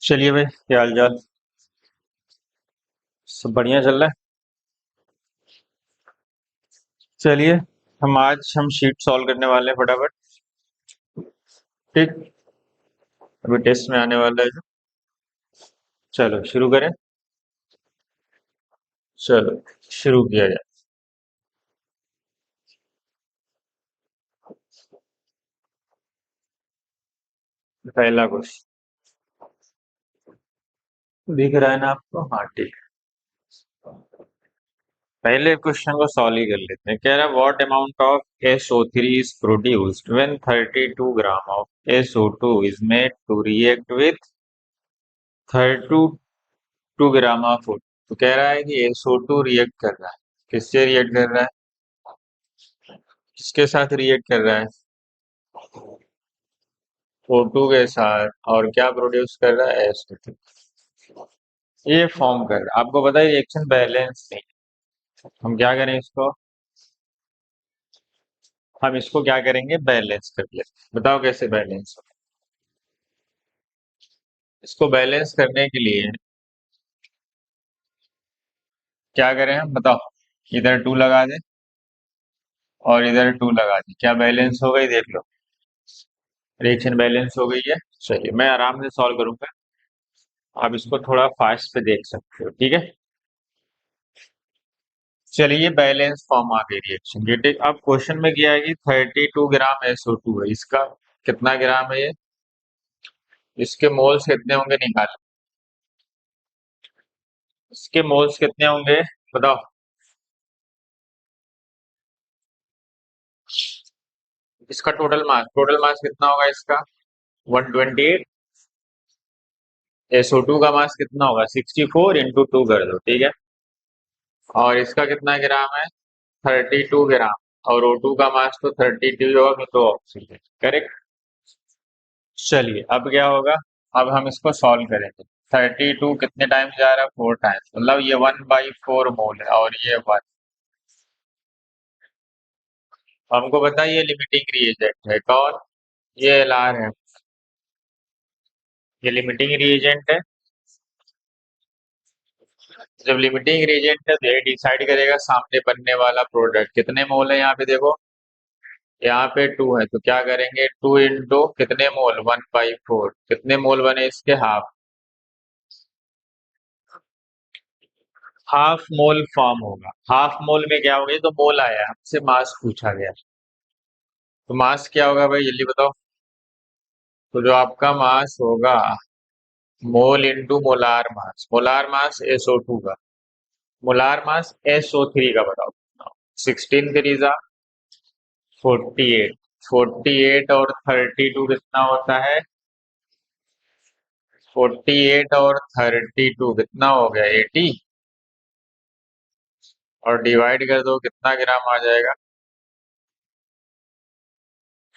चलिए भाई, क्या हाल चाल। सब बढ़िया चल रहा है। चलिए, हम शीट सॉल्व करने वाले हैं फटाफट। ठीक। अभी टेस्ट में आने वाला है जो। चलो शुरू करें। चलो शुरू किया जाए। पहला क्वेश्चन दिख रहा है ना आपको? हाँ ठीक है। पहले क्वेश्चन को सॉल्व ही कर लेते हैं। कह रहा है what amount of SO3 is produced when 32 gram of SO2 is made to react with 32 gram of O2। तो कह रहा है कि SO2 रिएक्ट कर रहा है। किससे रिएक्ट कर रहा है? किसके साथ रिएक्ट कर रहा है? O2 के साथ। और क्या प्रोड्यूस कर रहा है? SO3। ये फॉर्म कर रहा है। आपको पता है रिएक्शन बैलेंस नहीं है। हम क्या करें इसको? हम इसको क्या करेंगे? बैलेंस कर लेते। बताओ कैसे बैलेंस हो? इसको बैलेंस करने के लिए क्या करें हम? बताओ। इधर 2 लगा दें और इधर 2 लगा दें। क्या बैलेंस हो गई? देख लो। रिएक्शन बैलेंस हो गई है। चलिए मैं आराम से सॉल्व करूंगा। आप इसको थोड़ा फास्ट पे देख सकते हो। ठीक है। चलिए बैलेंस फॉर्म आ गई रिएक्शन की। ठीक। अब क्वेश्चन में क्या है कि 32 ग्राम SO2 है। इसका कितना ग्राम है ये? इसके मोल्स कितने होंगे? निकाल। इसके मोल्स कितने होंगे? बताओ। इसका टोटल मास कितना होगा इसका? 128। SO2 का मास कितना होगा? 64 इंटू 2 कर दो। ठीक है। और इसका कितना ग्राम है? 32 ग्राम। और O2 का मास तो 32 होगा, तो ऑक्सीजन। करेक्ट। चलिए अब क्या होगा? अब हम इसको सॉल्व करेंगे। 32 कितने टाइम्स जा रहा है? 4 टाइम्स। मतलब ये 1/4 मोल है और ये 1। हमको बताइए लिमिटिंग रिएजेंट है कौन? ये LR है। ये लिमिटिंग रिएजेंट है। जब लिमिटिंग रिएजेंट है तो ये डिसाइड करेगा सामने बनने वाला प्रोडक्ट कितने मोल है। यहाँ पे देखो, यहाँ पे 2 है तो क्या करेंगे? 2 इंटू कितने मोल? 1/4। कितने मोल बने इसके? हाफ। हाफ मोल फॉर्म होगा। हाफ मोल में क्या होगा? ये तो मोल आया, हमसे मास पूछा गया। तो मास क्या होगा भाई? जल्दी बताओ। तो जो आपका मास होगा, mole into molar mass. Molar mass SO2 का। मोलार मास SO3 का बताओ। 16 3 48। 48 और 32 कितना होता है? 48 और 32 कितना हो गया? 80। और डिवाइड कर दो, कितना ग्राम आ जाएगा?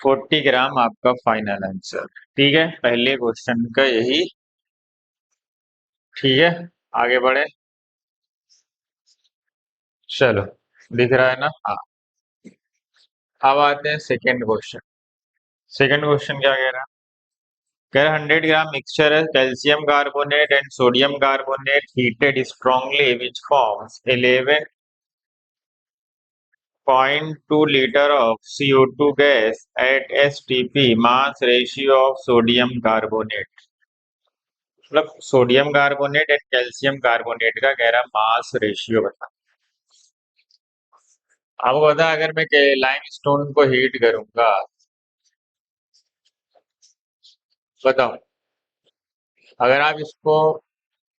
40 ग्राम आपका फाइनल आंसर। ठीक है, पहले क्वेश्चन का यही। ठीक है, आगे बढ़े। चलो, दिख रहा है ना? हाँ। अब आते हैं सेकेंड क्वेश्चन। सेकेंड क्वेश्चन क्या कह रहा है? कह रहा 100 ग्राम मिक्सचर है calcium carbonate and sodium carbonate heated strongly which forms 11.2 litre of CO2 gas at STP mass ratio of sodium carbonate. मतलब sodium carbonate and calcium carbonate का कह रहा मास रेशियो बता। आपको पता है अगर मैं लाइम स्टोन को हीट करूंगा, बताओ, अगर आप इसको,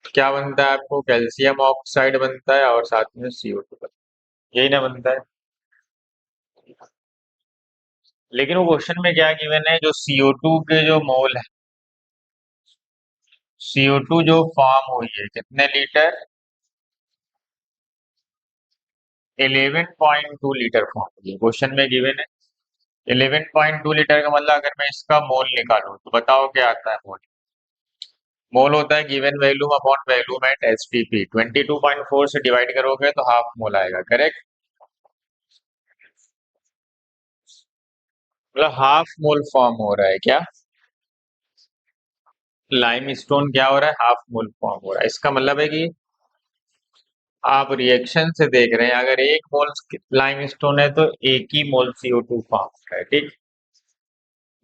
क्या बनता है आपको? कैल्शियम ऑक्साइड बनता है और साथ में CO2 बनता है। यही ना बनता है। लेकिन वो क्वेश्चन में क्या गिवन है? जो CO2 के जो मोल है, CO2 जो फॉर्म हुई है कितने लीटर? 11.2 लीटर फॉर्म हुई है। क्वेश्चन में गिवन है 11.2 लीटर का मतलब अगर मैं इसका मोल निकालूं तो बताओ क्या आता है मोल? मोल होता है given volume upon volume at STP। 22.4 से डिवाइड करोगे तो हाफ मोल आएगा। करेक्ट। मतलब हाफ मोल फॉर्म हो रहा है क्या? लाइम स्टोन क्या हो रहा है, हाफ मोल फॉर्म हो रहा है। इसका मतलब है कि आप रिएक्शन से देख रहे हैं, अगर 1 मोल लाइम स्टोन है तो 1 ही मोल CO2 फॉर्म हो रहा है, ठीक।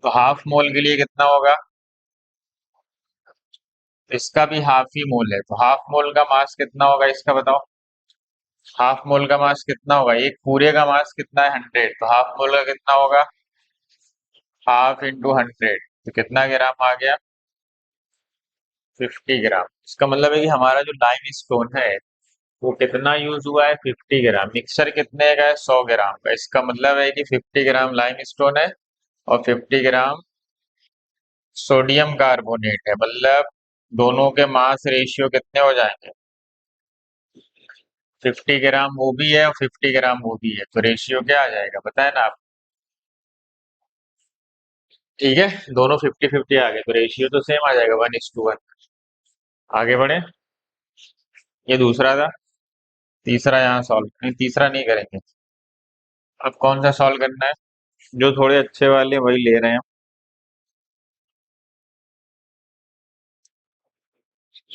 तो हाफ मोल के लिए कितना होगा, तो इसका भी हाफ ही मोल है, तो हाफ मोल का मास कितना होगा इसका बताओ। हाफ मोल का मास कितना होगा, एक पूरे का मास कितना है 100, तो हाफ मोल का कितना होगा, हाफ इंटू 100, तो कितना ग्राम आ गया, 50 ग्राम। इसका मतलब है कि हमारा जो लाइम स्टोन है वो कितना यूज हुआ है, 50 ग्राम। मिक्सचर कितने का है, 100 ग्राम का। इसका मतलब है कि 50 ग्राम लाइम स्टोन है और 50 ग्राम सोडियम कार्बोनेट है। मतलब दोनों के मास रेशियो कितने हो जाएंगे, 50 ग्राम वो भी है और 50 ग्राम वो भी है, तो रेशियो क्या आ जाएगा बताए ना आप। ठीक है, दोनों 50-50 आ गए तो रेशियो तो सेम आ जाएगा, 1:1। आगे बढ़े, ये दूसरा था। तीसरा यहाँ सॉल्व नहीं, तीसरा नहीं करेंगे। अब कौन सा सॉल्व करना है, जो थोड़े अच्छे वाले वही ले रहे हैं।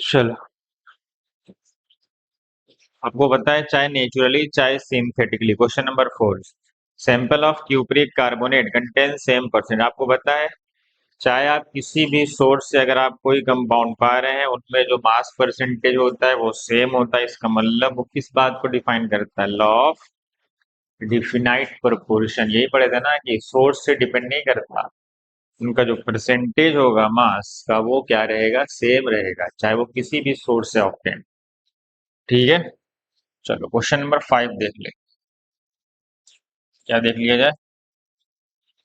चलो, आपको पता है चाहे नेचुरली चाहे synthetically. Question number 4, sample of cupric carbonate contain same percent. आपको पता है चाहे आप किसी भी सोर्स से अगर आप कोई कंपाउंड पा रहे हैं उनमें जो मास परसेंटेज होता है वो सेम होता है। इसका मतलब वो किस बात को डिफाइन करता है, लॉ ऑफ डिफिनाइट प्रोपोर्शन। यही पढ़े थे ना कि सोर्स से डिपेंड नहीं करता, उनका जो परसेंटेज होगा मास का वो क्या रहेगा, सेम रहेगा, चाहे वो किसी भी सोर्स से ऑब्टेन। ठीक है, चलो क्वेश्चन नंबर 5 देख ले, क्या देख लिया जाए।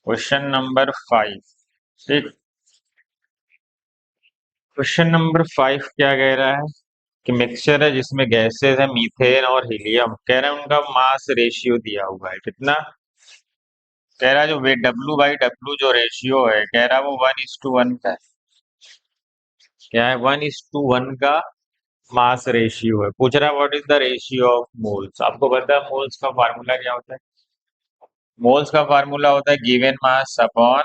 क्वेश्चन नंबर 5, ठीक। क्वेश्चन नंबर 5 क्या कह रहा है कि मिक्सचर है जिसमें गैसेस है मीथेन और हीलियम। कह रहा है उनका मास रेशियो दिया हुआ है कितना, कह रहा है जो वे W/W जो रेशियो है, कह रहा है वो 1:1 का है। क्या है, 1:1 का मास रेशियो है। पूछ रहा है what is the ratio of moles. आपको पता है मोल्स का फार्मूला क्या होता है, मोल्स का फार्मूला होता है given mass upon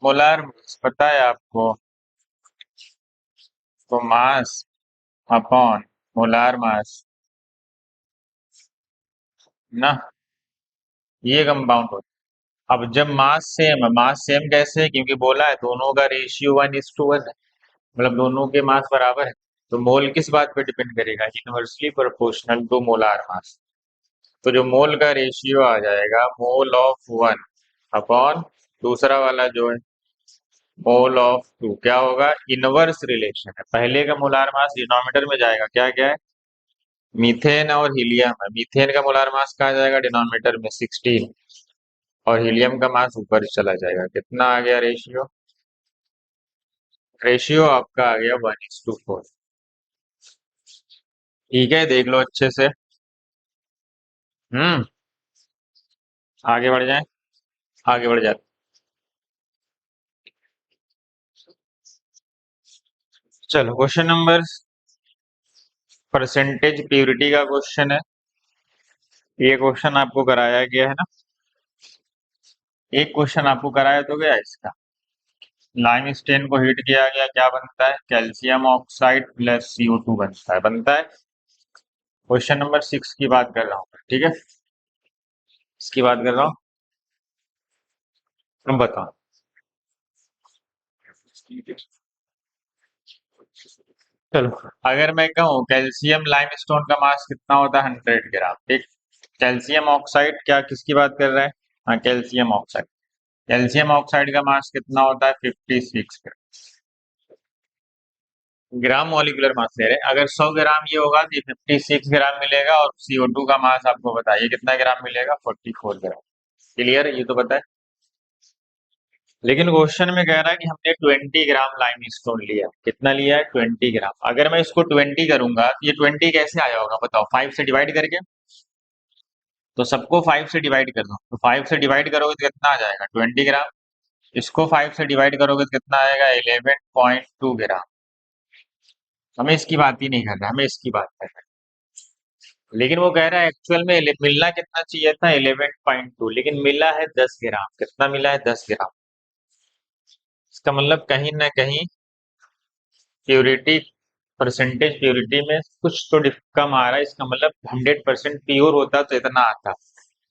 molar mass. पता है आपको, तो मास अपॉन मोलार मास ना, ये कंपाउंड होता है। अब जब मास सेम है, मास सेम कैसे है, क्योंकि बोला है दोनों का रेशियो 1:1 है, मतलब दोनों के मास बराबर है। तो मोल किस बात पे डिपेंड करेगा, inversely proportional to molar mass. तो जो मोल का रेशियो आ जाएगा मोल ऑफ 1 अपॉन दूसरा वाला जो है मोल ऑफ 2, क्या होगा, इनवर्स रिलेशन है। पहले का मोलार मास डिनोमिनेटर में जाएगा, क्या क्या है, मीथेन और हीलियम है। मीथेन का मोलार मास कहा जाएगा डिनोमिनेटर में 16, और हीलियम का मास ऊपर चला जाएगा। कितना आ गया रेशियो, रेशियो आपका आ गया 1:4। ठीक है, देख लो अच्छे से। हम्म, आगे बढ़ जाए, आगे बढ़ जाते। चलो क्वेश्चन नंबर, परसेंटेज प्योरिटी का क्वेश्चन है। ये क्वेश्चन आपको कराया गया है ना, एक क्वेश्चन आपको कराया तो गया इसका। लाइम स्टेन को हीट किया गया, क्या बनता है, कैल्शियम ऑक्साइड प्लस CO2 बनता है। क्वेश्चन नंबर 6 की बात कर रहा हूँ, ठीक है, इसकी बात कर रहा हूँ। तुम बताओ। चलो, अगर मैं कहूँ कैल्शियम लाइमस्टोन का मास कितना होता है, 100 ग्राम, ठीक। कैल्शियम ऑक्साइड, क्या किसकी बात कर रहा है, हाँ कैल्शियम ऑक्साइड। कैल्शियम ऑक्साइड का मास कितना होता है, 56 ग्राम। ग्राम मॉलिक्यूलर मास ले रहे हैं। अगर 100 ग्राम ये होगा तो ये 56 ग्राम मिलेगा, और CO2 का मास आपको बताइए कितना ग्राम मिलेगा, 44 ग्राम। क्लियर है, ये तो पता है। लेकिन क्वेश्चन में कह रहा है कि हमने 20 ग्राम लाइम स्टोन लिया है। कितना लिया है, 20 ग्राम। अगर मैं इसको 20 करूंगा तो ये 20 कैसे आया होगा बताओ, 5 से डिवाइड करके। तो सबको 5 से डिवाइड कर दो, तो 5 से डिवाइड करोगे तो कितना आ जाएगा, 20 ग्राम। इसको 5 से डिवाइड करोगे तो कितना आएगा, 11.2 ग्राम। हमें इसकी बात ही नहीं कर रहा, हमें इसकी बात कर रहा है। लेकिन वो कह रहा है एक्चुअल में मिलना कितना चाहिए था, 11.2, लेकिन मिला है 10 ग्राम। कितना मिला है, 10 ग्राम। इसका मतलब कहीं ना कहीं प्योरिटी, परसेंटेज प्योरिटी में कुछ तो कम आ रहा है। इसका मतलब 100% प्योर होता तो इतना आता।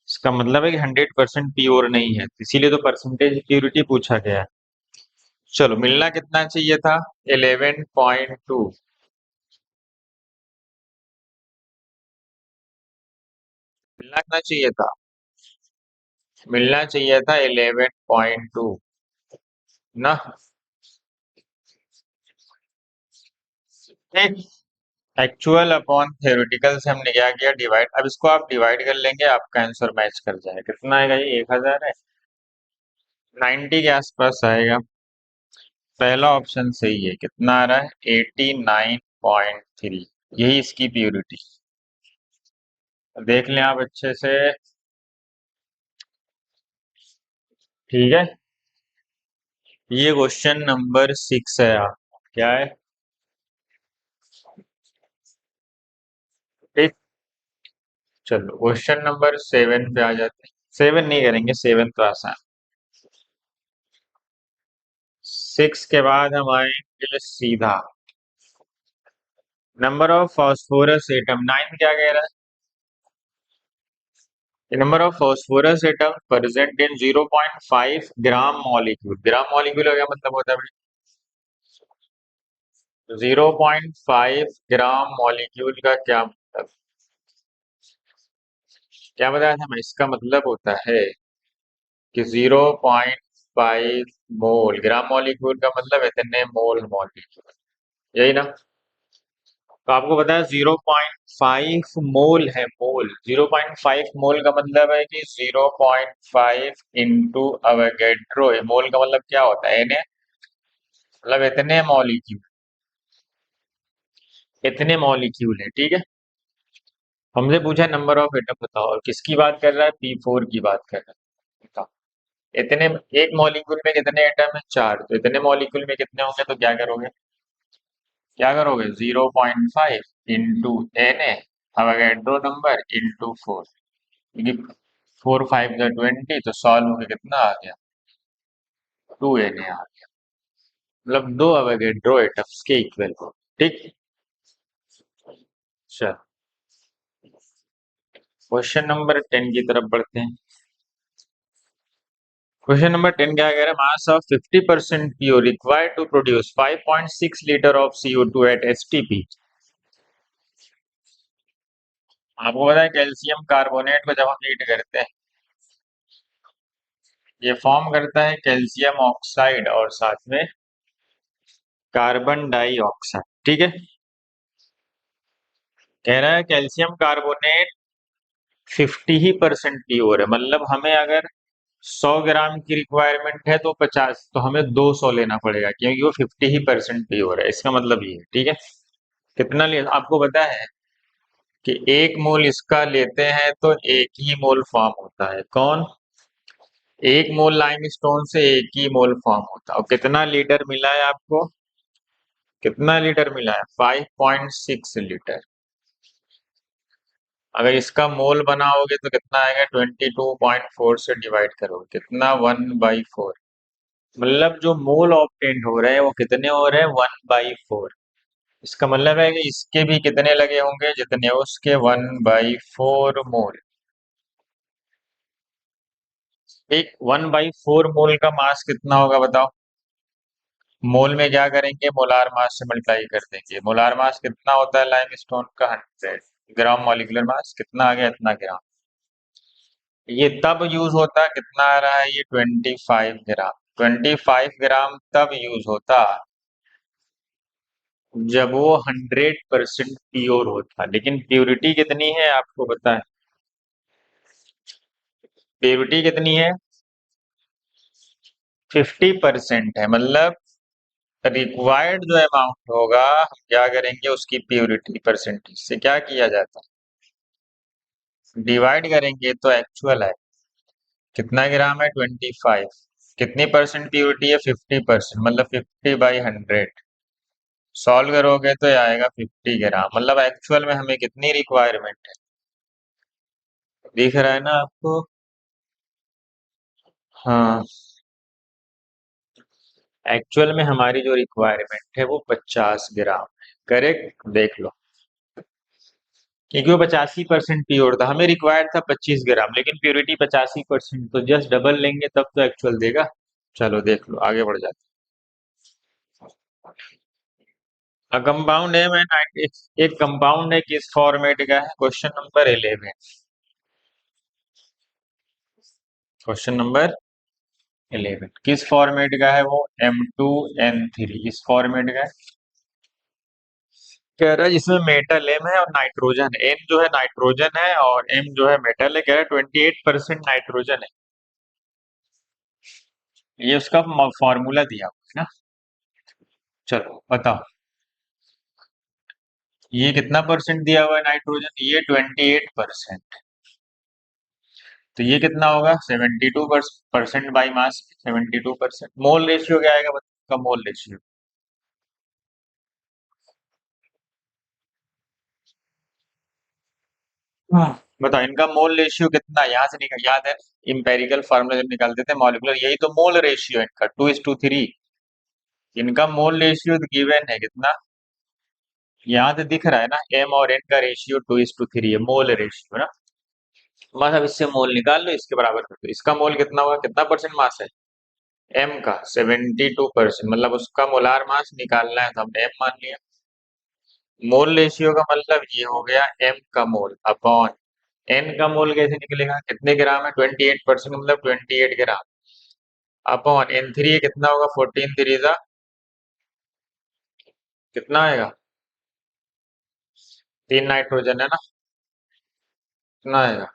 इसका मतलब है कि 100% प्योर नहीं है, इसीलिए तो परसेंटेज प्योरिटी पूछा गया है। चलो, मिलना कितना चाहिए था? 11.2। मिलना कितना चाहिए था? मिलना चाहिए था 11.2 ना। ठीक। एक्चुअल अपॉन थ्योरेटिकल से हमने क्या किया, डिवाइड। अब इसको आप डिवाइड कर लेंगे, आपका आंसर मैच कर जाएगा। कितना आएगा ये? 1000 है। 90 के आसपास आएगा। पहला ऑप्शन सही है। कितना आ रहा है? 89.3। यही इसकी प्योरिटी। देख लें आप अच्छे से। ठीक है। ये क्वेश्चन नंबर 6 है। आप क्या है? ठीक। चलो, क्वेश्चन नंबर 7 पे आ जाते हैं। 7 नहीं करेंगे, 7 तो आसान। 6 के बाद हम आएंगे सीधा। नंबर ऑफ फॉस्फोरस एटम 9 क्या कह रहा है? Number of phosphorus atom present in 0.5 gram molecule. Gram molecule का क्या मतलब होता है? 0.5 ग्राम मॉलिक्यूल का क्या मतलब? क्या बताया था मैं? इसका मतलब होता है कि 0.5 मोल। ग्राम मॉलिक्यूल का मतलब इतने मोल मॉलिक्यूल। यही ना? तो आपको पता है 0.5 मोल है। मोल 0.5 मोल का मतलब है कि 0.5 इंटू अवोगैड्रो है। मोल का मतलब क्या होता है? एन, मतलब इतने मॉलिक्यूल। इतने मॉलिक्यूल है। ठीक है। हमसे पूछा नंबर ऑफ एटम बताओ, और किसकी बात कर रहा है? P4 की बात कर रहा है। बताओ। इतने, एक मॉलिक्यूल में कितने एटम है? 4। तो इतने मॉलिक्यूल में कितने होंगे? तो क्या करोगे? क्या करोगे? 0.5 into N A, Avogadro number, into 4। क्योंकि 4 5 जा 20, तो सॉल्व होके कितना आ गया? 2 एन ए आ गया। मतलब 2 अवोगैड्रो एटम्स के इक्वल हो। ठीक। चल, क्वेश्चन नंबर 10 की तरफ बढ़ते हैं। क्वेश्चन नंबर 10 क्या कह रहा है? Mass of 50% pure required to produce 5.6 litre of CO2 at STP. आपको पता है कैल्शियम कार्बोनेट को जब हम हीट करते हैं, ये फॉर्म करता है कैल्शियम ऑक्साइड और साथ में कार्बन डाइऑक्साइड। ठीक है। कह रहा है कैल्शियम कार्बोनेट 50% प्योर है। मतलब हमें अगर 100 ग्राम की रिक्वायरमेंट है तो 50, तो हमें 200 लेना पड़ेगा, क्योंकि वो 50% प्योर है। इसका मतलब ये है। ठीक है। कितना ले आपको पता है कि 1 मोल इसका लेते हैं तो 1 ही मोल फॉर्म होता है। कौन? 1 मोल लाइमस्टोन से 1 ही मोल फॉर्म होता है। और कितना लीटर मिला है आपको? कितना लीटर मिला है? 5.6 लीटर। अगर इसका मोल बनाओगे तो कितना आएगा? 22.4 से डिवाइड करोगे, कितना? 1/4। मतलब जो मोल ऑब्टेंड हो रहे हैं वो कितने हो रहे हैं? 1/4। इसका मतलब है कि इसके भी कितने लगे होंगे? जितने उसके, 1/4 मोल। एक 1/4 मोल का मास कितना होगा बताओ? मोल में क्या करेंगे? मोलार मास से मल्टीप्लाई कर देंगे। मोलार मास कितना होता है लाइमस्टोन का? 100 ग्राम। मॉलिक्यूलर मास कितना आ गया? इतना ग्राम। ये तब यूज होता, कितना आ रहा है ये? 25 ग्राम। 25 ग्राम तब यूज होता जब वो 100% प्योर होता। लेकिन प्योरिटी कितनी है आपको पता है? प्योरिटी कितनी है? 50% है। मतलब रिक्वायर्ड जो अमाउंट होगा, हम क्या करेंगे? उसकी प्योरिटी परसेंटेज से क्या किया जाता है? डिवाइड करेंगे तो एक्चुअल है। कितना ग्राम है? 25। कितनी परसेंट प्योरिटी है? 50%। मतलब 50/100। सॉल्व करोगे तो ये आएगा 50 ग्राम। मतलब एक्चुअल में हमें कितनी रिक्वायरमेंट है? दिख रहा है ना आपको? हाँ। एक्चुअल में हमारी जो रिक्वायरमेंट है वो 50 ग्राम है। करेक्ट, देख लो। क्योंकि वो 85% प्योर था, हमें रिक्वायर्ड था 25 ग्राम, लेकिन प्योरिटी 85%, तो जस्ट डबल लेंगे तब तो एक्चुअल देगा। चलो देख लो, आगे बढ़ जाते हैं। कंपाउंड है मैं एक कंपाउंड है, किस फॉर्मेट का है? Question number 11। क्वेश्चन नंबर 11 किस फॉर्मेट का है वो? M2N3 इस फॉर्मेट का है। कह रहा है जिसमें मेटल M है और नाइट्रोजन N जो है नाइट्रोजन है और M जो है मेटल है। कह रहा है 28% नाइट्रोजन है। ये उसका फॉर्मूला दिया हुआ है ना। चलो बताओ, ये कितना परसेंट दिया हुआ है नाइट्रोजन? ये 28%। तो ये कितना होगा? 72% बाई मास। 72%। मोल रेशियो क्या आएगा? बताओ मोल रेशियो। हाँ, बताओ इनका मोल रेशियो कितना? यहाँ से निकल याद है, इंपेरिकल फार्मूला जब निकालते थे मॉलिक्यूलर, यही तो मोल रेशियो है इनका, 2:3। इनका मोल रेशियो गिवन है कितना? यहाँ से दिख रहा है ना, एम और एन का रेशियो 2:3 है, मोल रेशियो ना। बस अब इससे मोल निकाल लो, इसके बराबर कर दो। इसका मोल कितना हुआ? कितना परसेंट मास है एम का? 72%। मतलब उसका मोलार मास निकालना है तो हमने एम मान लिया। मोल रेशियो का मतलब ये हो गया एम का मोल अपॉन एन का मोल। कैसे निकलेगा? कितने ग्राम है? 28%, मतलब 28 ग्राम अपॉन N3 कितना होगा? 14 3 जा कितना आएगा? 3 नाइट्रोजन है ना, कितना आएगा?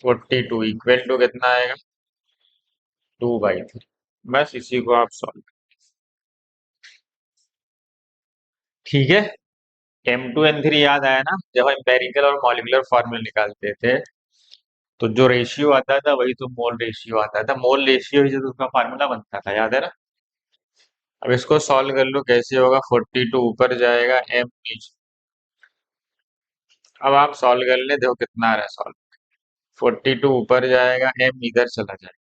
42 इक्वल टू कितना आएगा? 2/3। बस इसी को आप सॉल्व। ठीक है। M2N3 याद आया ना, जब हम एम्पेरिकल और मॉलिक्यूलर फॉर्मूला निकालते थे तो जो रेशियो आता था वही तो मोल रेशियो आता था। मोल रेशियो ही तो उसका फार्मूला बनता था, याद है ना। अब इसको सॉल्व कर लो, कैसे होगा? 42 ऊपर जाएगा, M नीचे। अब आप सॉल्व कर ले, देखो कितना आ रहा है सॉल्व। 42 ऊपर जाएगा, M इधर चला जाएगा,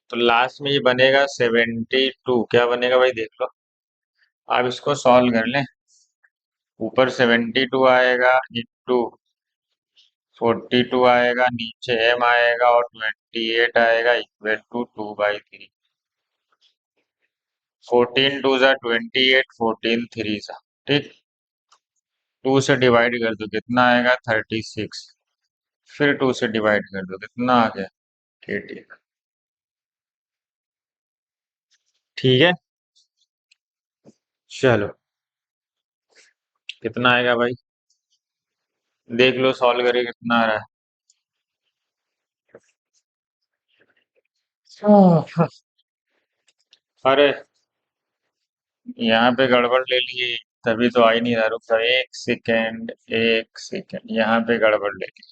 तो लास्ट में ये बनेगा 72। क्या बनेगा भाई देख लो। आप इसको सॉल्व कर लें, ऊपर 72 आएगा इंटू 42 आएगा, नीचे M आएगा और 28 आएगा इक्वल टू 2/3। 14 2 जा 28, 14 3 जा। ठीक। 2 से डिवाइड कर दो, कितना आएगा? 36। फिर 2 से डिवाइड कर दो, कितना आ गया? 80। ठीक है। चलो, कितना आएगा भाई? देख लो सॉल्व करके कितना आ रहा है। अरे यहाँ पे गड़बड़ ले लिए, तभी तो आ ही नहीं रहा। रुक जाओ, एक सेकेंड, एक सेकेंड, यहाँ पे गड़बड़ ले ली।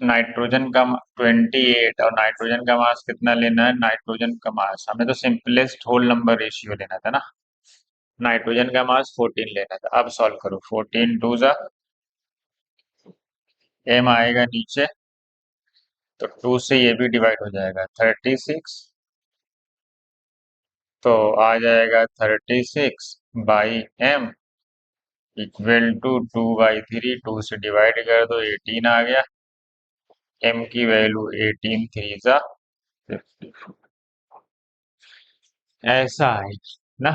नाइट्रोजन का 28 और नाइट्रोजन का मास कितना लेना है? नाइट्रोजन का मास हमें तो सिंपलेस्ट होल नंबर रेशियो लेना था ना। नाइट्रोजन का मास 14 लेना था। अब सॉल्व करो, 14 2 जा एम आएगा नीचे, तो 2 से ये भी डिवाइड हो जाएगा, 36। तो आ जाएगा 36/m इक्वल टू 2/3। 2 से डिवाइड कर दो, 18 आ गया। m की वैल्यू 18 3 जा 54। ऐसा है ना।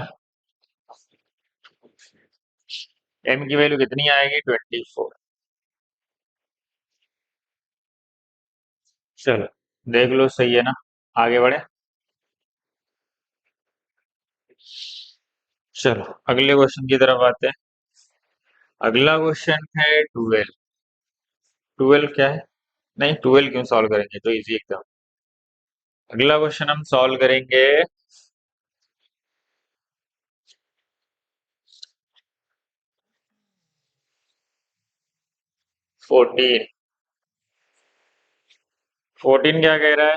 m की वैल्यू कितनी आएगी? 24। चलो देख लो, सही है ना। आगे बढ़े। चलो अगले क्वेश्चन की तरफ आते हैं। अगला क्वेश्चन है 12। 12 क्या है? नहीं, 12 क्यों सॉल्व करेंगे, तो इजी एकदम। अगला क्वेश्चन हम सॉल्व करेंगे 14। 14 क्या कह रहा है?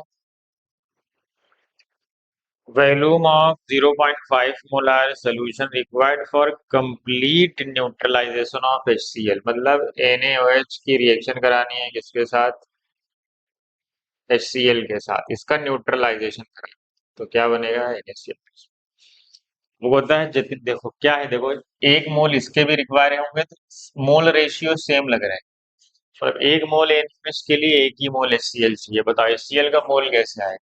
Volume of 0.5 molar solution required for complete neutralisation of HCl। मतलब NaOH की रिएक्शन करानी है किसके साथ? HCl के साथ, इसका न्यूट्रलाइजेशन कराना तो क्या बनेगा NaCl। वो होता है जितने, देखो क्या है, देखो एक मोल इसके भी रिक्वायर होंगे तो मोल रेशियो सेम लग रहा है। मतलब एक मोल NaOH के लिए एक ही मोल HCl चाहिए। बताओ HCl का मोल कैसे आएगा?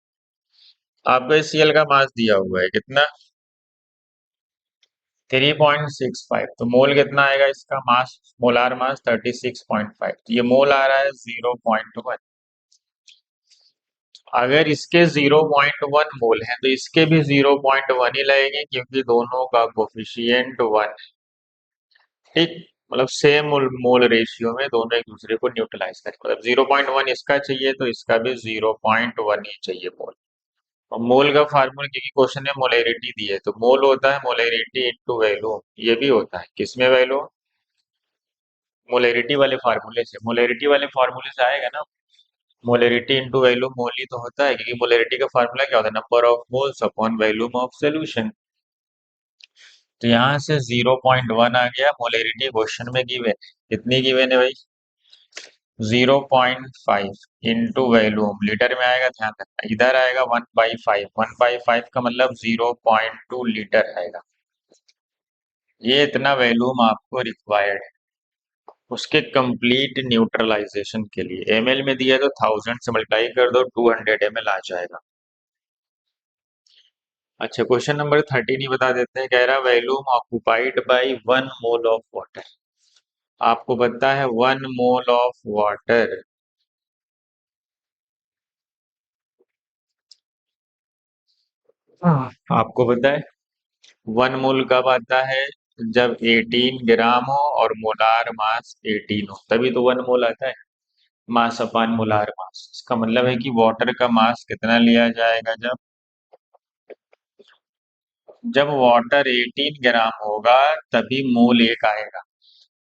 आपको HCl का मास दिया हुआ है कितना? 3.65। तो मोल कितना आएगा इसका मास? Molar mass 36.5। तो ये मोल आ रहा है 0.1। अगर इसके 0.1 मोल है तो इसके भी 0.1 ही लगेंगे, क्योंकि दोनों का कोफिशिएंट 1। ठीक, मतलब सेम मोल मोल रेशियो में दोनों एक दूसरे को न्यूट्रलाइज करें। मतलब 0.1 इसका चाहिए तो इसका भी 0.1 ही चाहिए मोल। और मोल का फार्मूला, क्योंकि क्वेश्चन में मोलेरिटी दी है, तो मोल होता है मोलेरिटी इनटू वैल्यूम। ये भी होता है किसमें वैल्यूम? मोलेरिटी वाले फार्मूले से। मोलेरिटी वाले फार्मूले से आएगा ना, मोलेरिटी इनटू वैल्यूम मोल ही तो होता है, क्योंकि मोलेरिटी का फार्मूला क्या होता है? Number of moles upon volume of solution. तो यहाँ से 0.1 आ गया। मोलेरिटी क्वेश्चन में गिवन, कितनी गिवन है भाई? 0.5 इंटू वैल्यूम लीटर में आएगा, ध्यान रखना इधर आएगा 1/5। 1/5 का मतलब 0.2 लीटर आएगा। ये इतना वैल्यूम आपको रिक्वायर्ड है उसके कंप्लीट न्यूट्रलाइजेशन के लिए। ml में दिया है तो 1000 से मल्टीप्लाई कर दो, 200 ml आ जाएगा। अच्छा, क्वेश्चन नंबर 13 ही बता देते हैं। कह रहा volume occupied by 1 mole of water. आपको पता है 1 मोल ऑफ वाटर, आपको पता है 1 मोल कब आता है? जब 18 ग्राम हो और मोलार मास 18 हो, तभी तो 1 मोल आता है। मास अपान मोलार मास, इसका मतलब है कि वाटर का मास कितना लिया जाएगा? जब जब वाटर 18 ग्राम होगा तभी मोल एक आएगा।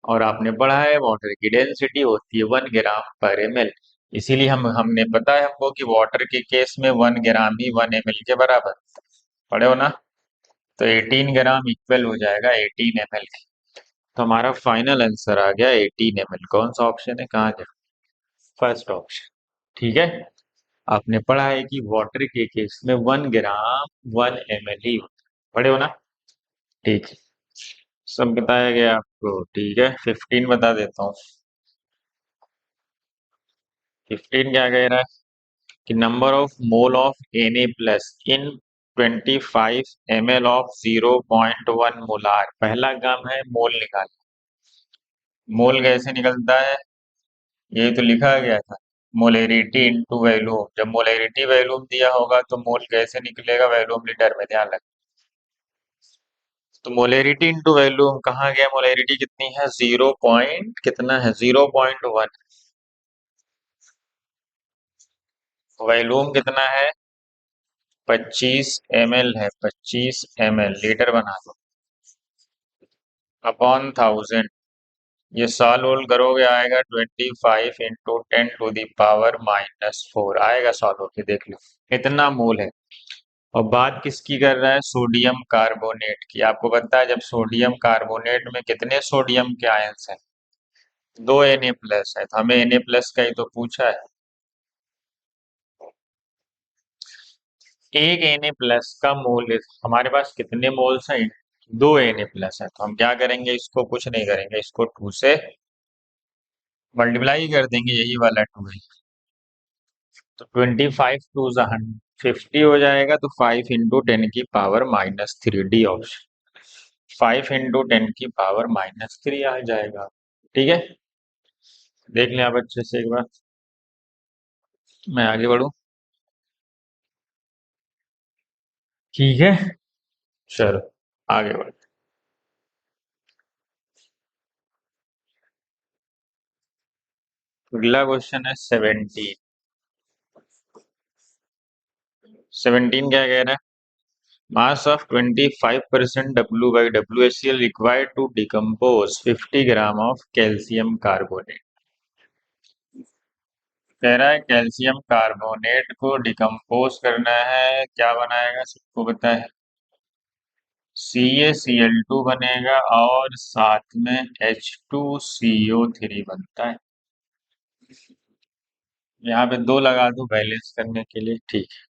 और आपने पढ़ा है वाटर की डेंसिटी होती है 1 ग्राम/ml। इसीलिए हमने पता है हमको कि वाटर के केस में 1 ग्राम ही 1 ml के बराबर। पढ़े हो ना? तो 18 ग्राम इक्वल हो जाएगा 18 ml। तो हमारा फाइनल आंसर आ गया 18 ml। कौन सा ऑप्शन है, कहाँ गया? First option. ठीक है, आपने पढ़ा है कि वाटर के केस में 1 ग्राम 1 ml ही होता है। पढ़े हो ना? ठीक है, सब बताया गया आपको। ठीक है, 15 बता देता हूँ। 15 क्या कह रहा है कि number of mole of Na+ in 25 ml of 0.1 molar. पहला काम है मोल निकाल। मोल कैसे निकलता है? ये तो लिखा गया था, मोलेरिटी इनटू वैल्यूम। जब मोलेरिटी वैल्यूम दिया होगा तो मोल कैसे निकलेगा? वैल्यूम लीटर में, ध्यान रख। तो मोलेरिटी इनटू वैल्यूम कहाँ गया? मोलेरिटी कितनी है? 0 पॉइंट कितना है? 0.1। वैल्यूम कितना है? 25 ml है। 25 ml लीटर बना दो अपॉन 1000। ये सॉल्व वोल्व करोगे आएगा 25 × 10⁻⁴ आएगा सॉल्व होके, देख लो इतना मोल है। और बात किसकी कर रहा है? सोडियम कार्बोनेट की। आपको पता है जब सोडियम कार्बोनेट में कितने सोडियम के आयंस हैं? 2 Na+ है, तो हमें Na+ का ही तो पूछा है। एक Na+ का मोल हमारे पास कितने मोल्स हैं? 2 Na+ है। तो हम क्या करेंगे, इसको कुछ नहीं करेंगे, इसको 2 से मल्टीप्लाई कर देंगे, यही वाला 2 है। तो 25 × 2 = 50 हो जाएगा। तो 5 × 10⁻³ डी ऑप्शन। 5 × 10⁻³ आ जाएगा। ठीक है, देख लें आप अच्छे से एक बार। मैं आगे बढ़ूं? ठीक है, चलो आगे बढ़। अगला क्वेश्चन है 17। 17 क्या कह रहा है? Mass of 25% W/WHCl required to decompose 50 gram of calcium carbonate. कह रहा है कैल्शियम कार्बोनेट को डिकम्पोज करना है, क्या बनाएगा सबको पता है? CaCl2 बनेगा और साथ में H2CO3 बनता है। यहाँ पे 2 लगा दूं बैलेंस करने के लिए, ठीक है।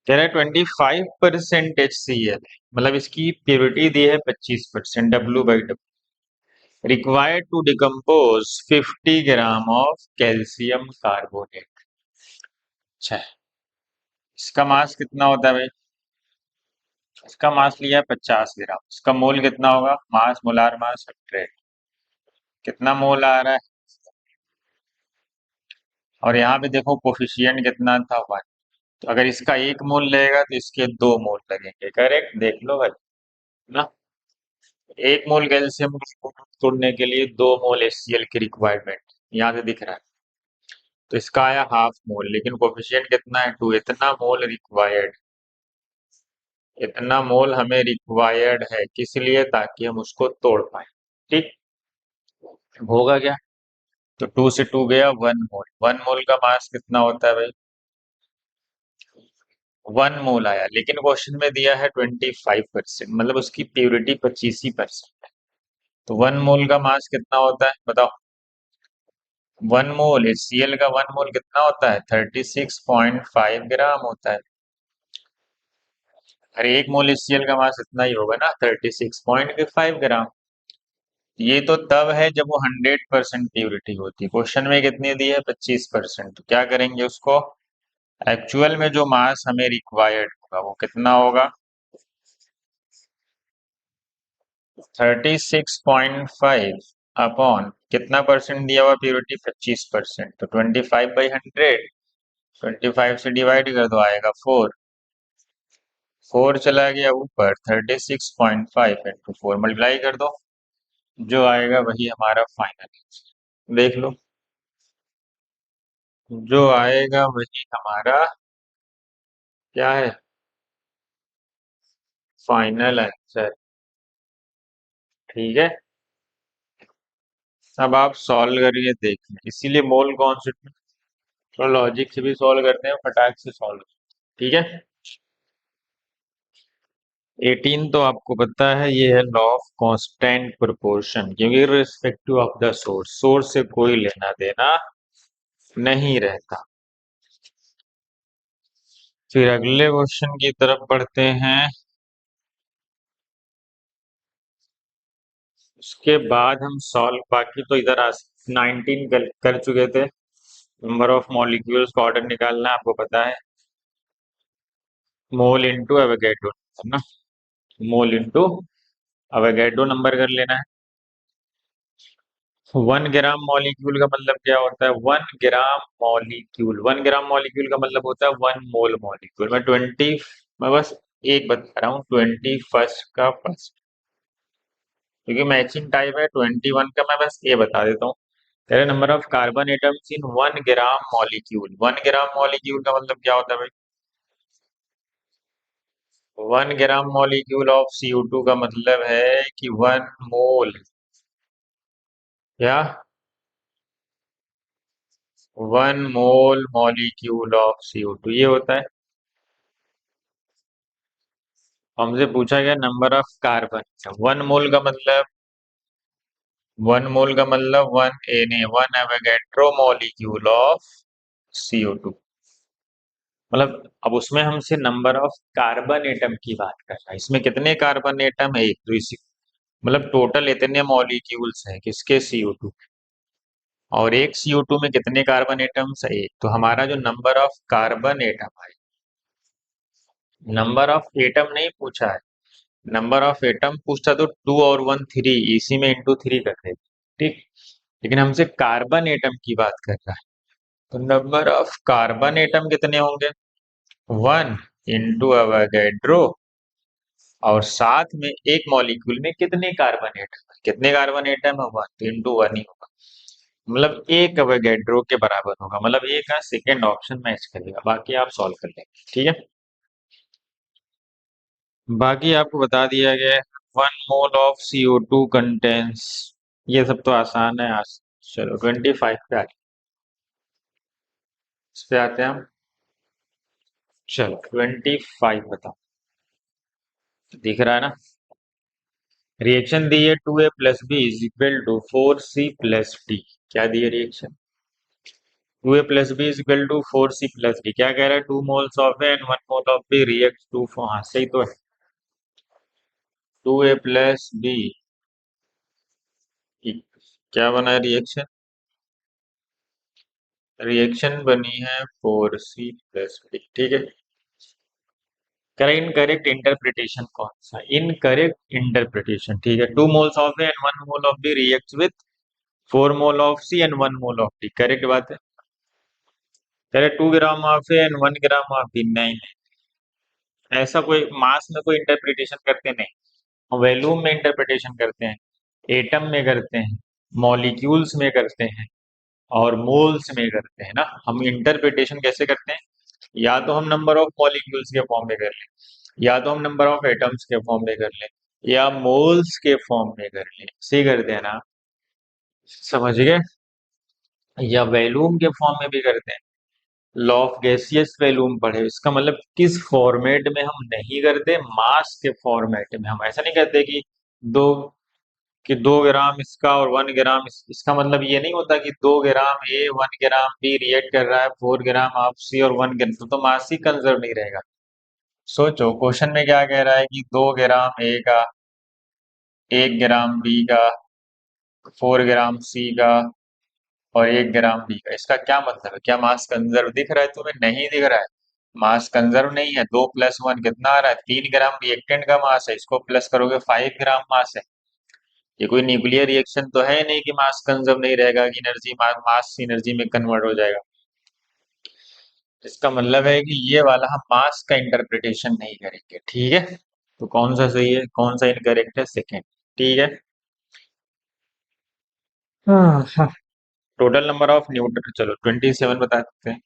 कह रहा है 25% HCl, मतलब इसकी प्योरिटी दी है 25%, W/W required to decompose 50 gram of calcium carbonate. अच्छा, इसका मास कितना होता है भाई? इसका मास लिया है 50 ग्राम, इसका मोल कितना होगा? मास, मोलार मास 100, कितना मोल आ रहा है? और यहाँ पे देखो कोफिशिएंट कितना था, 1। तो अगर इसका 1 मोल लगेगा तो इसके 2 मोल लगेंगे। करेक्ट, देख लो भाई ना। 1 मोल कैल्शियम को तोड़ने के लिए 2 मोल HCl की रिक्वायरमेंट यहाँ से दिख रहा है। तो इसका आया हाफ मोल, लेकिन कोफिशिएंट कितना है? 2। इतना मोल रिक्वायर्ड, इतना मोल हमें रिक्वायर्ड है किस लिए? ताकि हम उसको तोड़ पाए। ठीक, होगा क्या? तो 2 से 2 गया, 1 मोल। 1 मोल का मास कितना होता है भाई? 1 मोल आया, लेकिन क्वेश्चन में दिया है 25%, मतलब उसकी प्योरिटी 25% है। तो 1 मोल का मास कितना होता है बताओ? 1 मोल HCl का 1 मोल कितना होता है? 36.5 ग्राम होता है। अरे 1 मोल HCl का मास इतना ही होगा ना, 36.5 ग्राम। ये तो तब है जब वो 100% प्योरिटी होती है। क्वेश्चन में कितनी दी है? 25%। तो क्या करेंगे उसको? एक्चुअल में जो मास हमें रिक्वायर्ड होगा वो कितना होगा? 36.5 अपॉन कितना परसेंट दिया हुआ प्योरिटी? 25%। तो 25/100, 25 से डिवाइड कर दो, आएगा 4। 4 चला गया ऊपर, 36.5 इंटू 4 मल्टीप्लाई कर दो, जो आएगा वही हमारा फाइनल आंसर। देख लो, जो आएगा वही हमारा क्या है? Final answer. ठीक है, अब आप सॉल्व करिए, देखिए इसीलिए मोल कॉन्सेप्ट थोड़ा लॉजिक से भी सॉल्व करते हैं, फटाक से सॉल्व। ठीक है, 18 तो आपको पता है, ये है लॉ ऑफ कांस्टेंट प्रोपोर्शन, क्योंकि respective of the source, source से कोई लेना देना नहीं रहता। फिर अगले क्वेश्चन की तरफ बढ़ते हैं। उसके बाद हम सॉल्व, बाकी तो इधर 19 कर चुके थे। नंबर ऑफ मॉलिक्यूल्स का ऑर्डर निकालना है, आपको पता है, मोल इंटू एवोगैड्रो है ना। मोल इंटू एवोगैड्रो नंबर कर लेना है। 1 ग्राम मॉलिक्यूल का मतलब क्या होता है? 1 ग्राम मॉलिक्यूल, 1 ग्राम मॉलिक्यूल का मतलब होता है 1 मोल मॉलिक्यूल। मैं बस एक बता रहा हूँ, 21 का फर्स्ट, क्योंकि मैचिंग टाइप है। 21 का मैं बस ये बता देता हूँ। कह रहे number of carbon atoms in 1 gram molecule. 1 gram molecule का मतलब क्या होता है भाई? 1 ग्राम मॉलिक्यूल ऑफ CO2 का मतलब है कि 1 मोल, या 1 मोल मॉलिक्यूल ऑफ CO2 ये होता है। हमसे पूछा गया नंबर ऑफ कार्बन। 1 मोल का मतलब, 1 मोल का मतलब 1 एवोगैड्रो मॉलिक्यूल ऑफ CO2। मतलब अब उसमें हमसे नंबर ऑफ कार्बन एटम की बात कर रहा है। इसमें कितने कार्बन एटम है? एक, तो इसी मतलब टोटल इतने मॉलिक्यूल्स हैं किसके? CO2। और एक CO2 में कितने कार्बन एटम्स है? एक। तो हमारा जो नंबर ऑफ कार्बन एटम है, नंबर ऑफ एटम नहीं पूछा है, नंबर ऑफ एटम पूछता तो 2 और 1 3, इसी में इंटू 3 कर देते। ठीक, लेकिन हमसे कार्बन एटम की बात कर रहा है, तो नंबर ऑफ कार्बन एटम कितने होंगे? 1 इंटू एवोगैड्रो, और साथ में एक मॉलिक्यूल में कितने कार्बन एटम है? कितने कार्बन एटम है? 1, तो इंटू 1 ही होगा। मतलब एक एवोगैड्रो के बराबर होगा, मतलब ए का सेकेंड ऑप्शन मैच करेगा। बाकी आप सॉल्व कर लेंगे। ठीक है, बाकी आपको बता दिया गया है। 1 मोल ऑफ CO2 कंटेंस, ये सब तो आसान है। आज चलो 25 पे आते हैं। इस पे आते हैं हम। चलो 25 बताओ, दिख रहा है ना? रिएक्शन दी है 2A + B is equal to 4C + D। क्या दी है reaction? 2a+b is equal to 4c+d। क्या कह रहा है? 2 moles of A and 1 mole of B react to, हाँ सही तो है। 2a+b क्या बना है रिएक्शन? रिएक्शन बनी है 4c+d, ठीक है। इनकरेक्ट इंटरप्रिटेशन कौन सा? इनकरेक्ट इंटरप्रिटेशन, ठीक है। 2 moles of A and 1 mole of B react with 4 mole of C and 1 mole of D, correct बात है। कह रहे 2 gram of A and 1 gram of B, नहीं, ऐसा कोई मास में कोई इंटरप्रिटेशन करते नहीं, हम वैल्यूम में इंटरप्रिटेशन करते हैं, एटम में करते हैं, मॉलिक्यूल्स में करते हैं और मोल्स में करते हैं ना। हम इंटरप्रिटेशन कैसे करते हैं? या तो हम नंबर ऑफ मॉलिक्यूल्स के फॉर्म में कर लें, या तो हम नंबर ऑफ एटम्स के फॉर्म में कर लें, या मोल्स के फॉर्म में कर लें, सही करते हैं ना, समझ गए? या वैल्यूम के फॉर्म में भी करते हैं। लॉ ऑफ गैसियस वैल्यूम पढ़े, इसका मतलब किस फॉर्मेट में हम नहीं करते, मास के फॉर्मेट में। हम ऐसा नहीं कहते दो 2 ग्राम इसका और 1 ग्राम इसका मतलब ये नहीं होता कि 2 ग्राम ए 1 ग्राम बी रिएक्ट कर रहा है 4 ग्राम ऑफ सी और 1 ग्राम, तो मास ही कंजर्व नहीं रहेगा। सोचो क्वेश्चन में क्या कह रहा है कि 2 ग्राम ए का, 1 ग्राम बी का, 4 ग्राम सी का और 1 ग्राम बी का। इसका क्या मतलब है? क्या मास कंजर्व दिख रहा है तुम्हें? नहीं दिख रहा है, मास कंजर्व नहीं है। 2 + 1 कितना आ रहा है? 3 ग्राम रिएक्टेंट का मास है, इसको प्लस करोगे 5 ग्राम मास है। ये कोई न्यूक्लियर रिएक्शन तो है नहीं कि मास कंजर्व नहीं रहेगा, कि एनर्जी मास एनर्जी में कन्वर्ट हो जाएगा। इसका मतलब है कि ये वाला हम मास का इंटरप्रिटेशन नहीं करेंगे, ठीक है। तो कौन सा सही है, कौन सा इनकरेक्ट है? सेकेंड, ठीक है। हाँ, टोटल नंबर ऑफ न्यूट्रॉन, चलो 27 बता सकते हैं।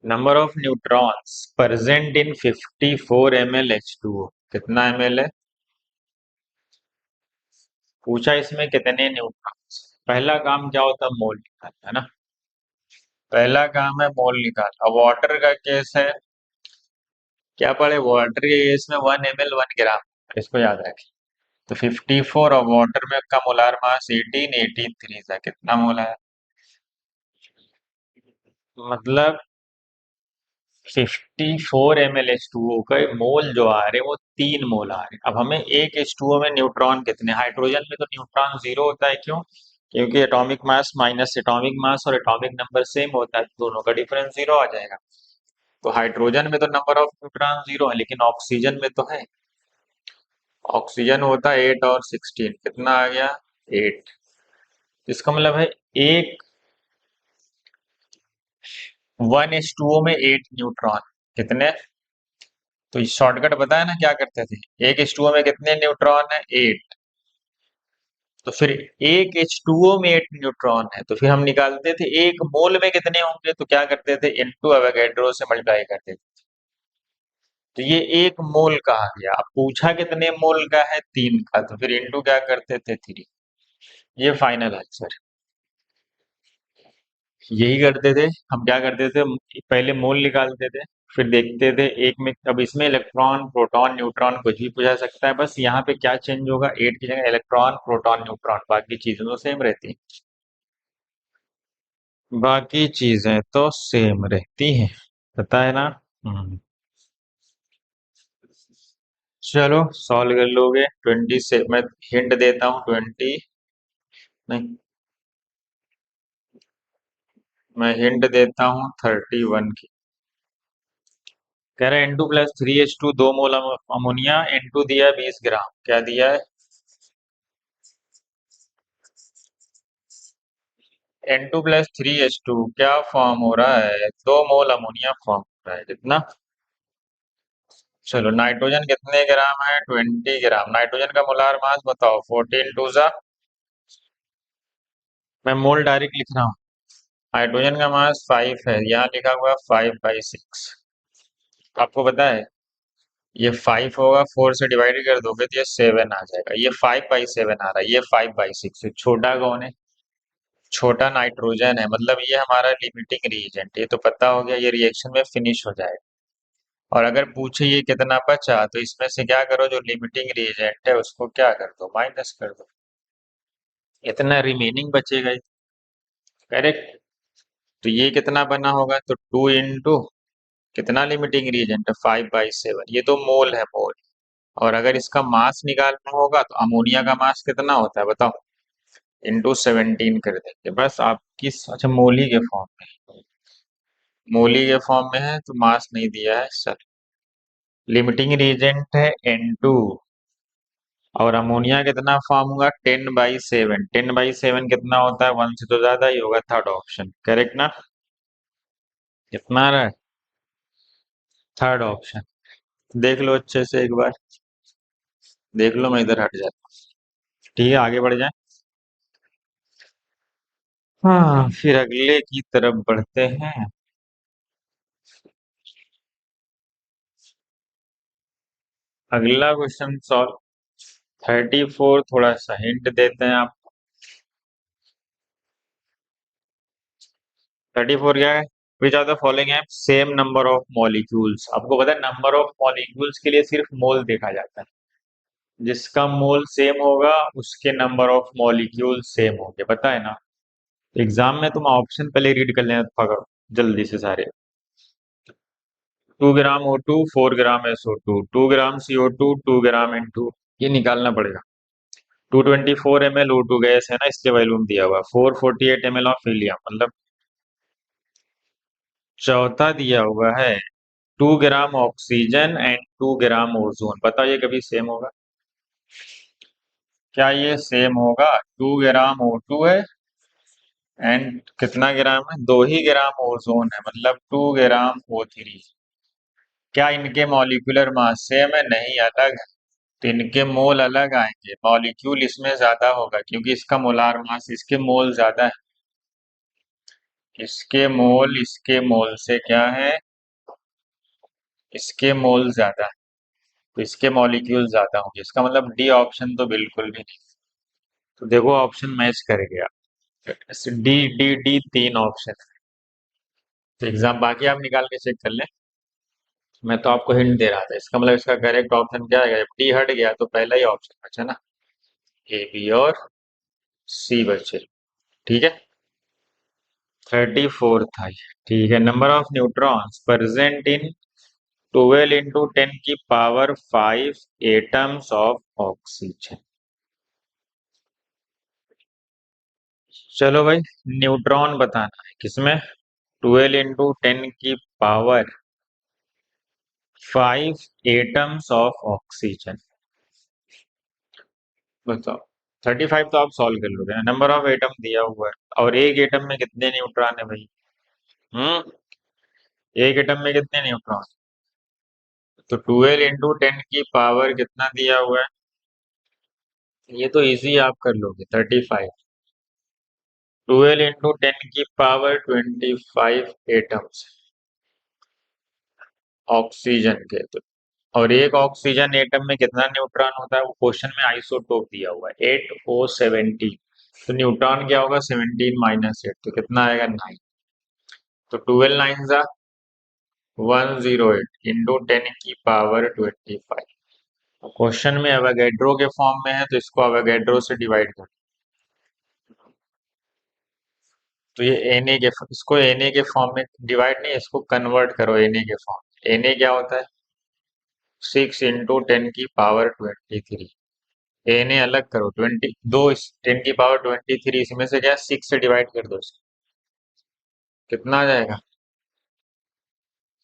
Number of neutrons present in 54 ml H2O, कितना ml है? पूछा इसमें कितने न्यूट्रॉन्स। पहला काम क्या होता है? मोल निकालना, है ना। पहला काम है मोल निकाल। अब वाटर का केस है, क्या पढ़े? वाटर के केस में 1 ml 1 ग्राम, इसको याद रखें। तो 54 और वाटर में का मोलार मास 18 3 था, कितना मोल है? मतलब 54 ml H2O का मोल जो आ रहे हैं वो 3 मोल आ रहे हैं। अब हमें एक H2O में न्यूट्रॉन कितने? हाइड्रोजन में तो न्यूट्रॉन 0 होता है, क्यों? क्योंकि atomic mass minus atomic mass और एटॉमिक नंबर सेम होता है, तो दोनों का डिफरेंस 0 आ जाएगा। तो हाइड्रोजन में तो नंबर ऑफ न्यूट्रॉन 0 है, लेकिन ऑक्सीजन में तो है। ऑक्सीजन होता है 8 और 16, कितना आ गया? 8। इसका मतलब है एक 1H2O में 8 न्यूट्रॉन, कितने? तो शॉर्टकट बताया ना क्या करते थे, एक H2O में कितने न्यूट्रॉन है? 8। तो फिर एक H2O में 8 न्यूट्रॉन है, तो फिर हम निकालते थे एक मोल में कितने होंगे, तो क्या करते थे? इनटू एवोगैड्रो से मल्टीप्लाई करते थे। तो ये एक मोल कहा गया। अब पूछा कितने मोल का है? 3 का, तो फिर इनटू क्या करते थे? 3। ये फाइनल आंसर, यही करते थे हम। क्या करते थे? पहले मोल निकालते थे, फिर देखते थे एक में। अब इसमें इलेक्ट्रॉन प्रोटॉन न्यूट्रॉन कुछ भी पूछा सकता है, बस यहाँ पे क्या चेंज होगा, 8 की जगह इलेक्ट्रॉन प्रोटॉन न्यूट्रॉन, बाकी चीजें तो सेम रहती हैं। बाकी चीजें तो सेम रहती हैं, पता है ना। हम्म। चलो सॉल्व कर लोगे 20 से, मैं हिंट देता हूँ 20, नहीं, मैं हिंट देता हूँ 31 की। कह रहे N2+3H2 2 मोल अमोनिया, N2 दिया है 20 ग्राम, क्या दिया है? N2+3H2 क्या फॉर्म हो रहा है? 2 मोल अमोनिया फॉर्म हो रहा है, कितना? चलो नाइट्रोजन कितने ग्राम है? 20 ग्राम। नाइट्रोजन का मोलार मास बताओ। 14 टू सा, मैं मोल डायरेक्ट लिख रहा हूँ। हाइड्रोजन का मास 5 है, यहाँ लिखा हुआ 5/6। आपको पता है ये 5 होगा, 4 से डिवाइड कर दोगे तो ये 7 आ जाएगा। ये 5/7 आ रहा है, ये 5/6 है। छोटा कौन है? छोटा नाइट्रोजन है, मतलब ये हमारा लिमिटिंग रीएजेंट। ये तो पता हो गया, ये रिएक्शन में फिनिश हो जाएगा। और अगर पूछे ये कितना बचा, तो इसमें से क्या करो, जो लिमिटिंग रिएजेंट है उसको क्या कर दो? माइनस कर दो, इतना रिमेनिंग बचेगा। करेक्ट। तो ये कितना बना होगा, तो 2 इंटू कितना लिमिटिंग रीजेंट है, 5/7, ये तो मोल है, मोल। और अगर इसका मास निकालना होगा तो अमोनिया का मास कितना होता है बताओ, इंटू 17 कर देंगे बस। आप किस, अच्छा मोली के फॉर्म में, मोली के फॉर्म में है तो मास नहीं दिया है सर। लिमिटिंग रीजेंट है N2, और अमोनिया कितना फॉर्म होगा, 10/7। 10/7 कितना होता है, 1 से तो ज्यादा ही होगा, थर्ड ऑप्शन करेक्ट ना। कितना आ रहा है, थर्ड ऑप्शन। देख लो अच्छे से एक बार, देख लो, मैं इधर हट जाता हूँ। ठीक है, आगे बढ़ जाए। हाँ, फिर अगले की तरफ बढ़ते हैं। अगला क्वेश्चन सॉल्व, 34, थोड़ा सा हिंट देते हैं आप। 34 क्या है, विच आर द फॉलोइंग है सेम नंबर ऑफ मॉलिक्यूल्स। आपको पता है नंबर ऑफ मॉलिक्यूल्स के लिए सिर्फ मोल देखा जाता है, जिसका मोल सेम होगा उसके नंबर ऑफ मॉलिक्यूल सेम होंगे, पता है ना। एग्जाम में तुम ऑप्शन पहले रीड कर लेना, पकड़ो जल्दी से सारे। 2 ग्राम O2, 4 ग्राम SO2, 2 ग्राम CO2, 2 ग्राम N2, ये निकालना पड़ेगा। 224 ml O2 गैस है ना, इसके वॉल्यूम दिया हुआ 448 ml ऑफ हीलियम, मतलब चौथा दिया हुआ है 2 gram oxygen and 2 gram ozone. बताओ ये कभी सेम होगा, क्या ये सेम होगा। 2 ग्राम O2 है एंड कितना ग्राम है, 2 ही ग्राम ओजोन है, मतलब 2 ग्राम O3। क्या इनके मॉलिक्यूलर मास सेम है, नहीं अलग है। तो इनके मोल अलग आएंगे, मॉलिक्यूल इसमें ज्यादा होगा क्योंकि इसका मोलार मास, इसके मोल ज्यादा है। इसके मोल से क्या है, इसके मोल ज्यादा है, तो इसके मॉलिक्यूल ज्यादा होंगे, इसका मतलब डी ऑप्शन तो बिल्कुल भी नहीं। तो देखो ऑप्शन मैच कर गया, डी डी डी 3 ऑप्शन है। तो एग्जाम बाकी आप निकाल के चेक कर लें, मैं तो आपको हिंट दे रहा था। इसका मतलब इसका करेक्ट ऑप्शन क्या है, जब डी हट गया तो पहला ही ऑप्शन बचा ना, ए बी और सी बचे। ठीक है, 34 था ये। ठीक है, number of neutrons present in 12 × 10⁵ atoms of oxygen. चलो भाई, न्यूट्रॉन बताना है किसमें, 12 × 10⁵ एटम्स ऑफ ऑक्सीजन। बताओ, 35 तो आप सॉल्व कर लोगे ना, नंबर ऑफ एटम दिया हुआ है, और एक एटम में कितने न्यूट्रॉन है भाई। हम्म, एक एटम में कितने न्यूट्रॉन, तो 12 × 10⁵ कितना दिया हुआ है, ये तो इजी आप कर लोगे, 35। 12 × 10⁻25 एटम्स ऑक्सीजन के, तो और एक ऑक्सीजन एटम में कितना न्यूट्रॉन होता है, वो क्वेश्चन में आइसोटोप दिया हुआ है 8O17। तो न्यूट्रॉन क्या होगा, 17 - 8, तो कितना आएगा 9। तो 12 9 108 इंटू 10⁻25। क्वेश्चन में अवोगैड्रो के फॉर्म में है तो इसको अवोगैड्रो से डिवाइड कर, तो ये Na के, इसको Na के फॉर्म में डिवाइड नहीं, इसको कन्वर्ट करो Na के फॉर्म। Na क्या होता है, 6 × 10⁻23। Na अलग करो, 20 दो, 10⁻23, इसमें से क्या 6 से डिवाइड कर दो इसको। कितना आ जाएगा,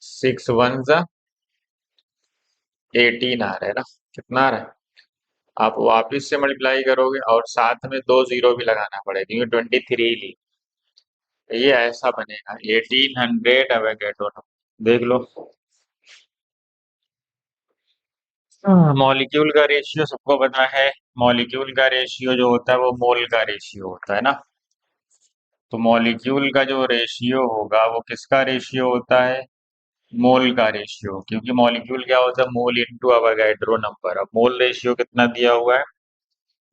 6 1 18 आ रहा है ना, कितना आ रहा है। आप वापिस से मल्टीप्लाई करोगे और साथ में 2 जीरो भी लगाना पड़ेगा क्योंकि 23 ली, ये ऐसा बनेगा 1800 एवोगैड्रो नंबर। देख लो, मॉलिक्यूल का रेशियो सबको पता है, मॉलिक्यूल का रेशियो जो होता है वो मोल का रेशियो होता है ना। तो मॉलिक्यूल का जो रेशियो होगा वो किसका रेशियो होता है, मोल का रेशियो, क्योंकि मॉलिक्यूल क्या होता है, मोल इंटू अवोगैड्रो नंबर। अब मोल रेशियो कितना दिया हुआ है,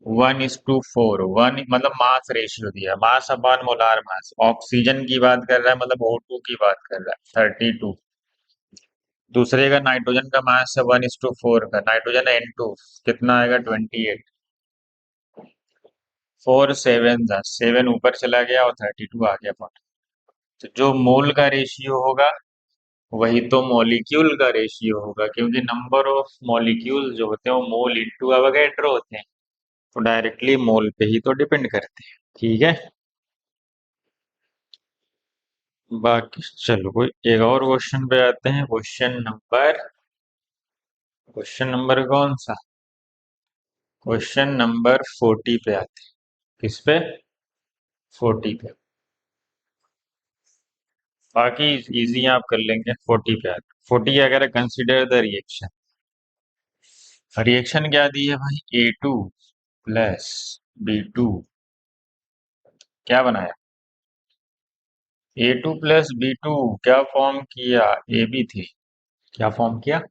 1:4, वन मतलब मास रेशियो दिया, mass upon molar mass. Oxygen की बात कर रहा है, मतलब O2 की बात कर रहा है, 32। दूसरे का नाइट्रोजन का मास है 1:4 का, नाइट्रोजन N2 कितना आएगा, 28। फोर सेवन जा सेवन ऊपर चला गया और 32 आ गया पॉइंट। तो जो मोल का रेशियो होगा वही तो मॉलिक्यूल का रेशियो होगा, क्योंकि नंबर ऑफ मॉलिक्यूल जो होते हैं वो मोल इंटू अवोगैड्रो होते हैं, तो डायरेक्टली मोल पे ही तो डिपेंड करते हैं। ठीक है, बाकी चलो कोई एक और क्वेश्चन पे आते हैं। क्वेश्चन नंबर कौन सा? क्वेश्चन नंबर 40 पे आते हैं। किस पे? 40 पे। बाकी इजी आप कर लेंगे। 40 पे आते हैं। 40 क्या कह रहा है? Consider the reaction. रिएक्शन क्या दी है भाई? A2 + B2 क्या बनाया? A2 + B2 क्या फॉर्म किया? AB3। क्या फॉर्म किया?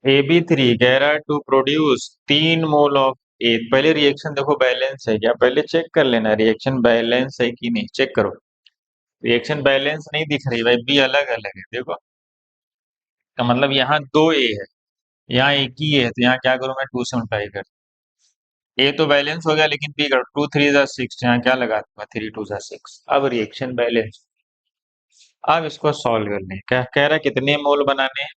AB3 कह रहा है टू प्रोड्यूस 3 मोल ऑफ ए। पहले रिएक्शन देखो बैलेंस है क्या, पहले चेक कर लेना रिएक्शन बैलेंस है कि नहीं, चेक करो। रिएक्शन बैलेंस नहीं दिख रही भाई, बी अलग अलग है देखो। का मतलब यहाँ 2 A है, यहाँ एक ही है, तो यहाँ क्या करूँ मैं? 2 से मल्टीप्लाई कर। ए तो बैलेंस हो गया, लेकिन बी करो। 2 3 = 6, यहाँ क्या लगा दूंगा? 3 2 = 6। अब रिएक्शन बैलेंस। अब इसको सॉल्व कर लें। क्या कह रहा है? कितने मोल बनाने हैं?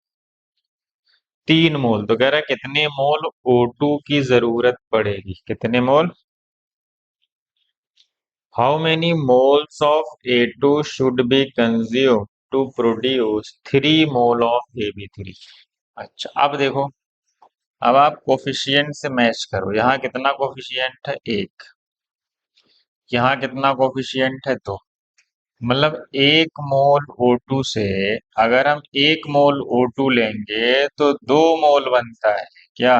3 मोल। तो कह रहा है कितने मोल O2 की जरूरत पड़ेगी? कितने mole? How many moles of A2 should be consume to produce 3 mole of AB3। अच्छा, अब देखो, अब आप कोफिशिएंट से मैच करो। यहाँ कितना कोफिशिएंट है? 1। यहाँ कितना कोफिशिएंट है? 2। मतलब 1 मोल O2 से अगर हम 1 मोल O2 लेंगे तो 2 मोल बनता है क्या?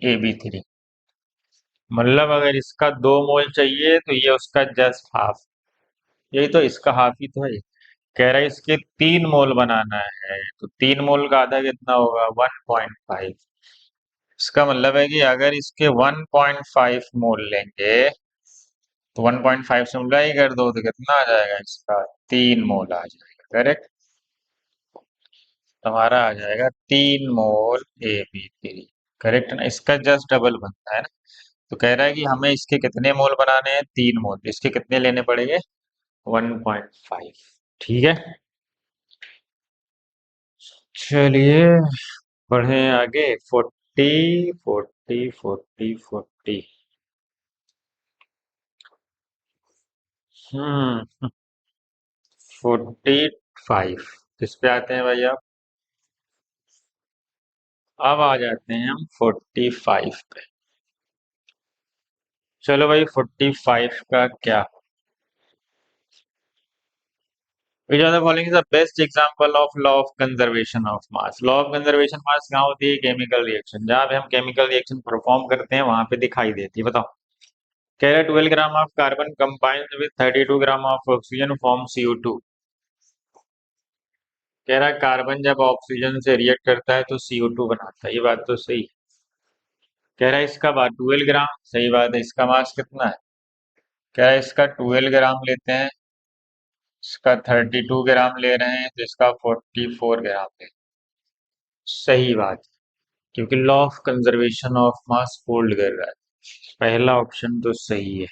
AB3। मतलब अगर इसका 2 मोल चाहिए तो ये उसका जस्ट हाफ। यही तो, इसका हाफ ही तो है। कह रहा है इसके 3 मोल बनाना है, तो 3 मोल का आधा कितना होगा? 1.5। इसका मतलब है कि अगर इसके 1.5 मोल लेंगे तो 1.5 से मल्टीप्लाई कर दो तो कितना आ जाएगा? इसका 3 मोल आ जाएगा। करेक्ट, हमारा आ जाएगा 3 मोल AB3। करेक्ट ना? इसका जस्ट डबल बनता है ना। तो कह रहा है कि हमें इसके कितने मोल बनाने हैं? 3 मोल। इसके कितने लेने पड़ेंगे? 1.5। ठीक है, चलिए बढ़े आगे। 40 40 40 40। हम्म 45। किस पे आते हैं भाई आप? अब आ जाते हैं हम 45 पे। चलो भाई, 45 का क्या? Which of the following is the best example of law of conservation of mass? Law of conservation mass कहाँ होती है? Chemical reaction. जहां पे हम केमिकल रिएक्शन परफॉर्म करते हैं वहां पे दिखाई देती है। बताओ। कह रहा है 12 gram of carbon combined with 32 gram of oxygen form CO2। कह रहा है कार्बन जब ऑक्सीजन से रिएक्ट करता है तो CO2 बनाता है। ये बात तो सही। कह रहा है इसका 12 ग्राम। सही बात है। इसका मास कितना है? कह रहा है इसका 12 ग्राम लेते हैं, इसका 32 ग्राम ले रहे हैं, तो इसका 44 ग्राम ले। सही बात है, क्योंकि law of conservation of mass hold कर रहा है। पहला ऑप्शन तो सही है।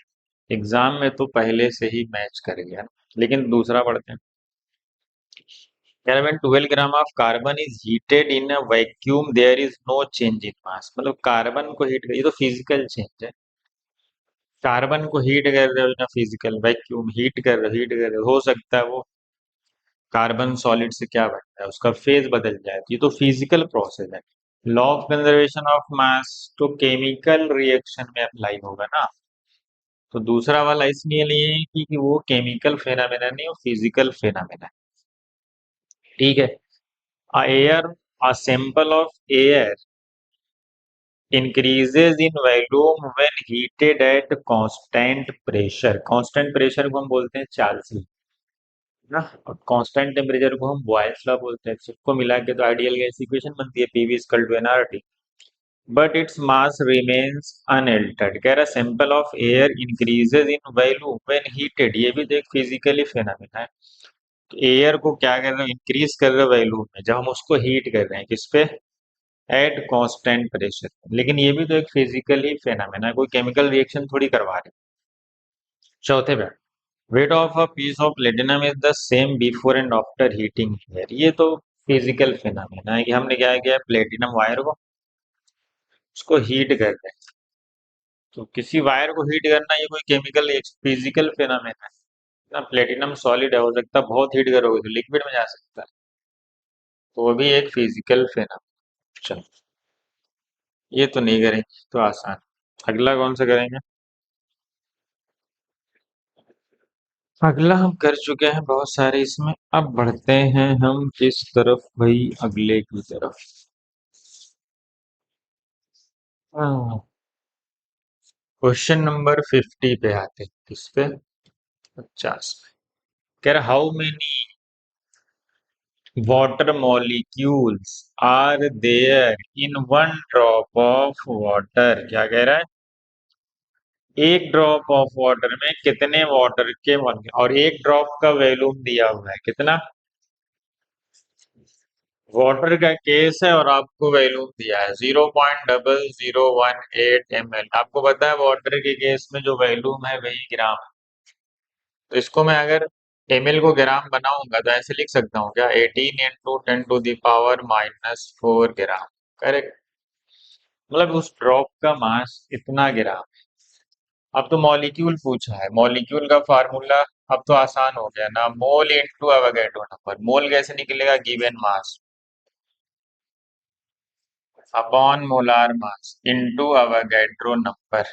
एग्जाम में तो पहले से ही मैच कर गया ना। लेकिन दूसरा पढ़ते हैं। यार, when 12 gram of carbon is heated in a vacuum there is no change in mass. मतलब कार्बन को हीट, ये तो फिजिकल चेंज है। कार्बन को हीट कर रहे हो ना, फिजिकल वैक्यूम हीट कर रहे हो, हो सकता है वो कार्बन सॉलिड से क्या बनता है, उसका फेज बदल जाए। तो ये तो फिजिकल प्रोसेस है। Law of conservation of mass तो केमिकल रिएक्शन में अप्लाई होगा ना। तो दूसरा वाला इसलिए लिए कि वो केमिकल फेनामेना नहीं, वो फिजिकल फेनामेना है। ठीक है। A air, a sample of air increases in volume when heated at constant pressure। constant pressure को हम बोलते हैं चार्ल्स ना, और कांस्टेंट टेम्परेचर को हम बॉयल्स लॉ बोलते हैं। सबको मिला के तो आइडियल गैस इक्वेशन बनती है, PV = nRT। But its mass remains unaltered. कह रहा sample of air increases in value when heated. ये भी तो एक फिजिकली फेनोमेना है। तो एयर को क्या कर रहे हो? इंक्रीज कर रहे हो वैल्यू में, जब हम उसको हीट कर रहे हैं। किस पे? At constant pressure. लेकिन ये भी तो एक फिजिकल ही फेनोमेना है, कोई केमिकल रिएक्शन थोड़ी करवा रहे। चौथे पे, weight of a piece of platinum is the same before and after heating air. ये तो फिजिकल फेनोमेना है कि हमने क्या किया है, प्लेटिनम वायर को उसको हीट कर रहे हैं। तो किसी वायर को हीट करना ये कोई केमिकल फिजिकल फेनोमेना है ना। प्लेटिनम सॉलिड है, हो सकता है बहुत हीट करोगे तो लिक्विड में जा सकता है, तो वो भी एक फिजिकल फेनोमेना। चलो, ये तो नहीं करेंगे, तो आसान। अगला कौन सा करेंगे? अगला हम कर चुके हैं बहुत सारे इसमें, अब बढ़ते हैं हम किस तरफ भाई, अगले की तरफ। क्वेश्चन नंबर 50 पे आते हैं। किस पे? 50 पे। कह रहा how many water molecules are there in one drop of water. क्या कह रहा है? एक ड्रॉप ऑफ वाटर में कितने वाटर के और एक ड्रॉप का वैल्यूम दिया हुआ है कितना? वाटर का केस है और आपको वैल्यूम दिया है 0.0018 ml। आपको पता है वाटर के केस में जो वैल्यूम है वही ग्राम। तो इसको मैं अगर ml को ग्राम बनाऊंगा तो ऐसे लिख सकता हूँ क्या, 18 × 10⁻⁴ ग्राम। करेक्ट। मतलब उस ड्रॉप का मास इतना ग्राम। अब तो मॉलिक्यूल पूछा है, मॉलिक्यूल का फार्मूला अब तो आसान हो गया ना, मोल इनटू अवोगाड्रो नंबर। मोल कैसे निकलेगा? Given mass upon molar mass into Avogadro number.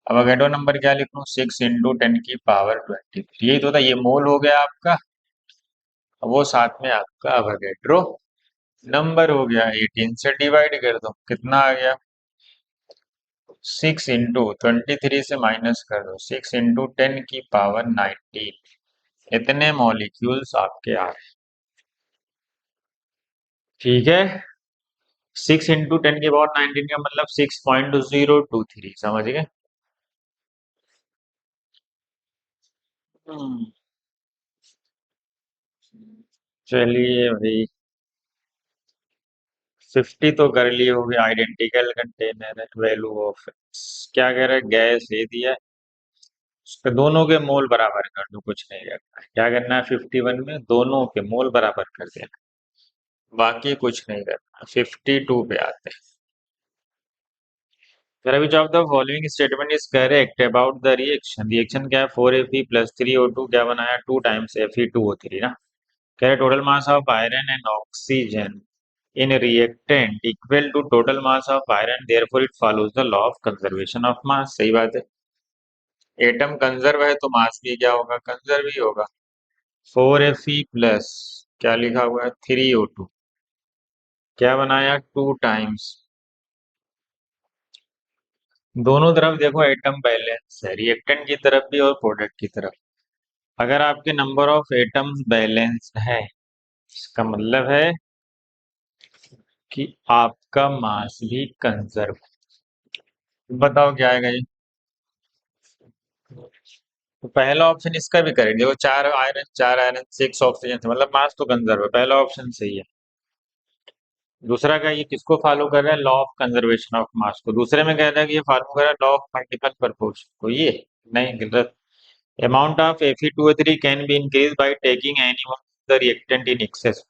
Avogadro number क्या लिख लूं? 6 × 10⁻23। यही तो था, ये मोल हो गया आपका, अब वो साथ में आपका अवोगाड्रो नंबर हो गया। 18 से डिवाइड कर दो, कितना आ गया? 6 × 23 से माइनस कर दो, 6 × 10⁻19। इतने मॉलिक्यूल्स आपके आ रहे। ठीक है। 6 × 10⁻19 का मतलब 6.023, समझ गए? हम्म, चलिए भाई, 50 तो कर लिए हो गए। आइडेंटिकल कंटेनर वैल्यू ऑफ, क्या कह रहा है, गैस दे दिया है, उसके दोनों के मोल बराबर कर दो। कुछ नहीं करना है, क्या करना है 51 में दोनों के मोल बराबर कर देना, बाकी कुछ नहीं करना। 52 पे आते हैं। फिर which of the following statement is correct about the reaction. Reaction क्या है? 4Fe प्लस 3O2 क्या बनाया? 2 टाइम्स Fe2O3 ना। कह रहे total mass of iron and oxygen in reactant equal to total mass of iron, therefore it follows the law of conservation of mass। सही बात है, एटम कंजर्व है तो मास भी क्या होगा? कंजर्व ही होगा। 4Fe प्लस क्या लिखा हुआ है? 3O2 क्या बनाया? 2 टाइम्स। दोनों तरफ देखो एटम बैलेंस है, रिएक्टेंट की तरफ भी और प्रोडक्ट की तरफ। अगर आपके नंबर ऑफ एटम्स बैलेंस है, इसका मतलब है कि आपका मास भी कंजर्व। बताओ क्या आएगा ये? तो पहला ऑप्शन इसका भी करेक्ट। देखो 4 आयरन 6 ऑक्सीजन थे, मतलब मास तो कंजर्व है, पहला ऑप्शन सही है। दूसरा का ये किसको फॉलो कर रहा है? Law of conservation of mass को। दूसरे में कह रहा है कि ये फॉलो कर रहा है लॉ ऑफ मल्टीपल प्रपोर्शन को, ये नहीं गलत। Amount of Fe2O3 can be increase by taking any one the reactant in excess.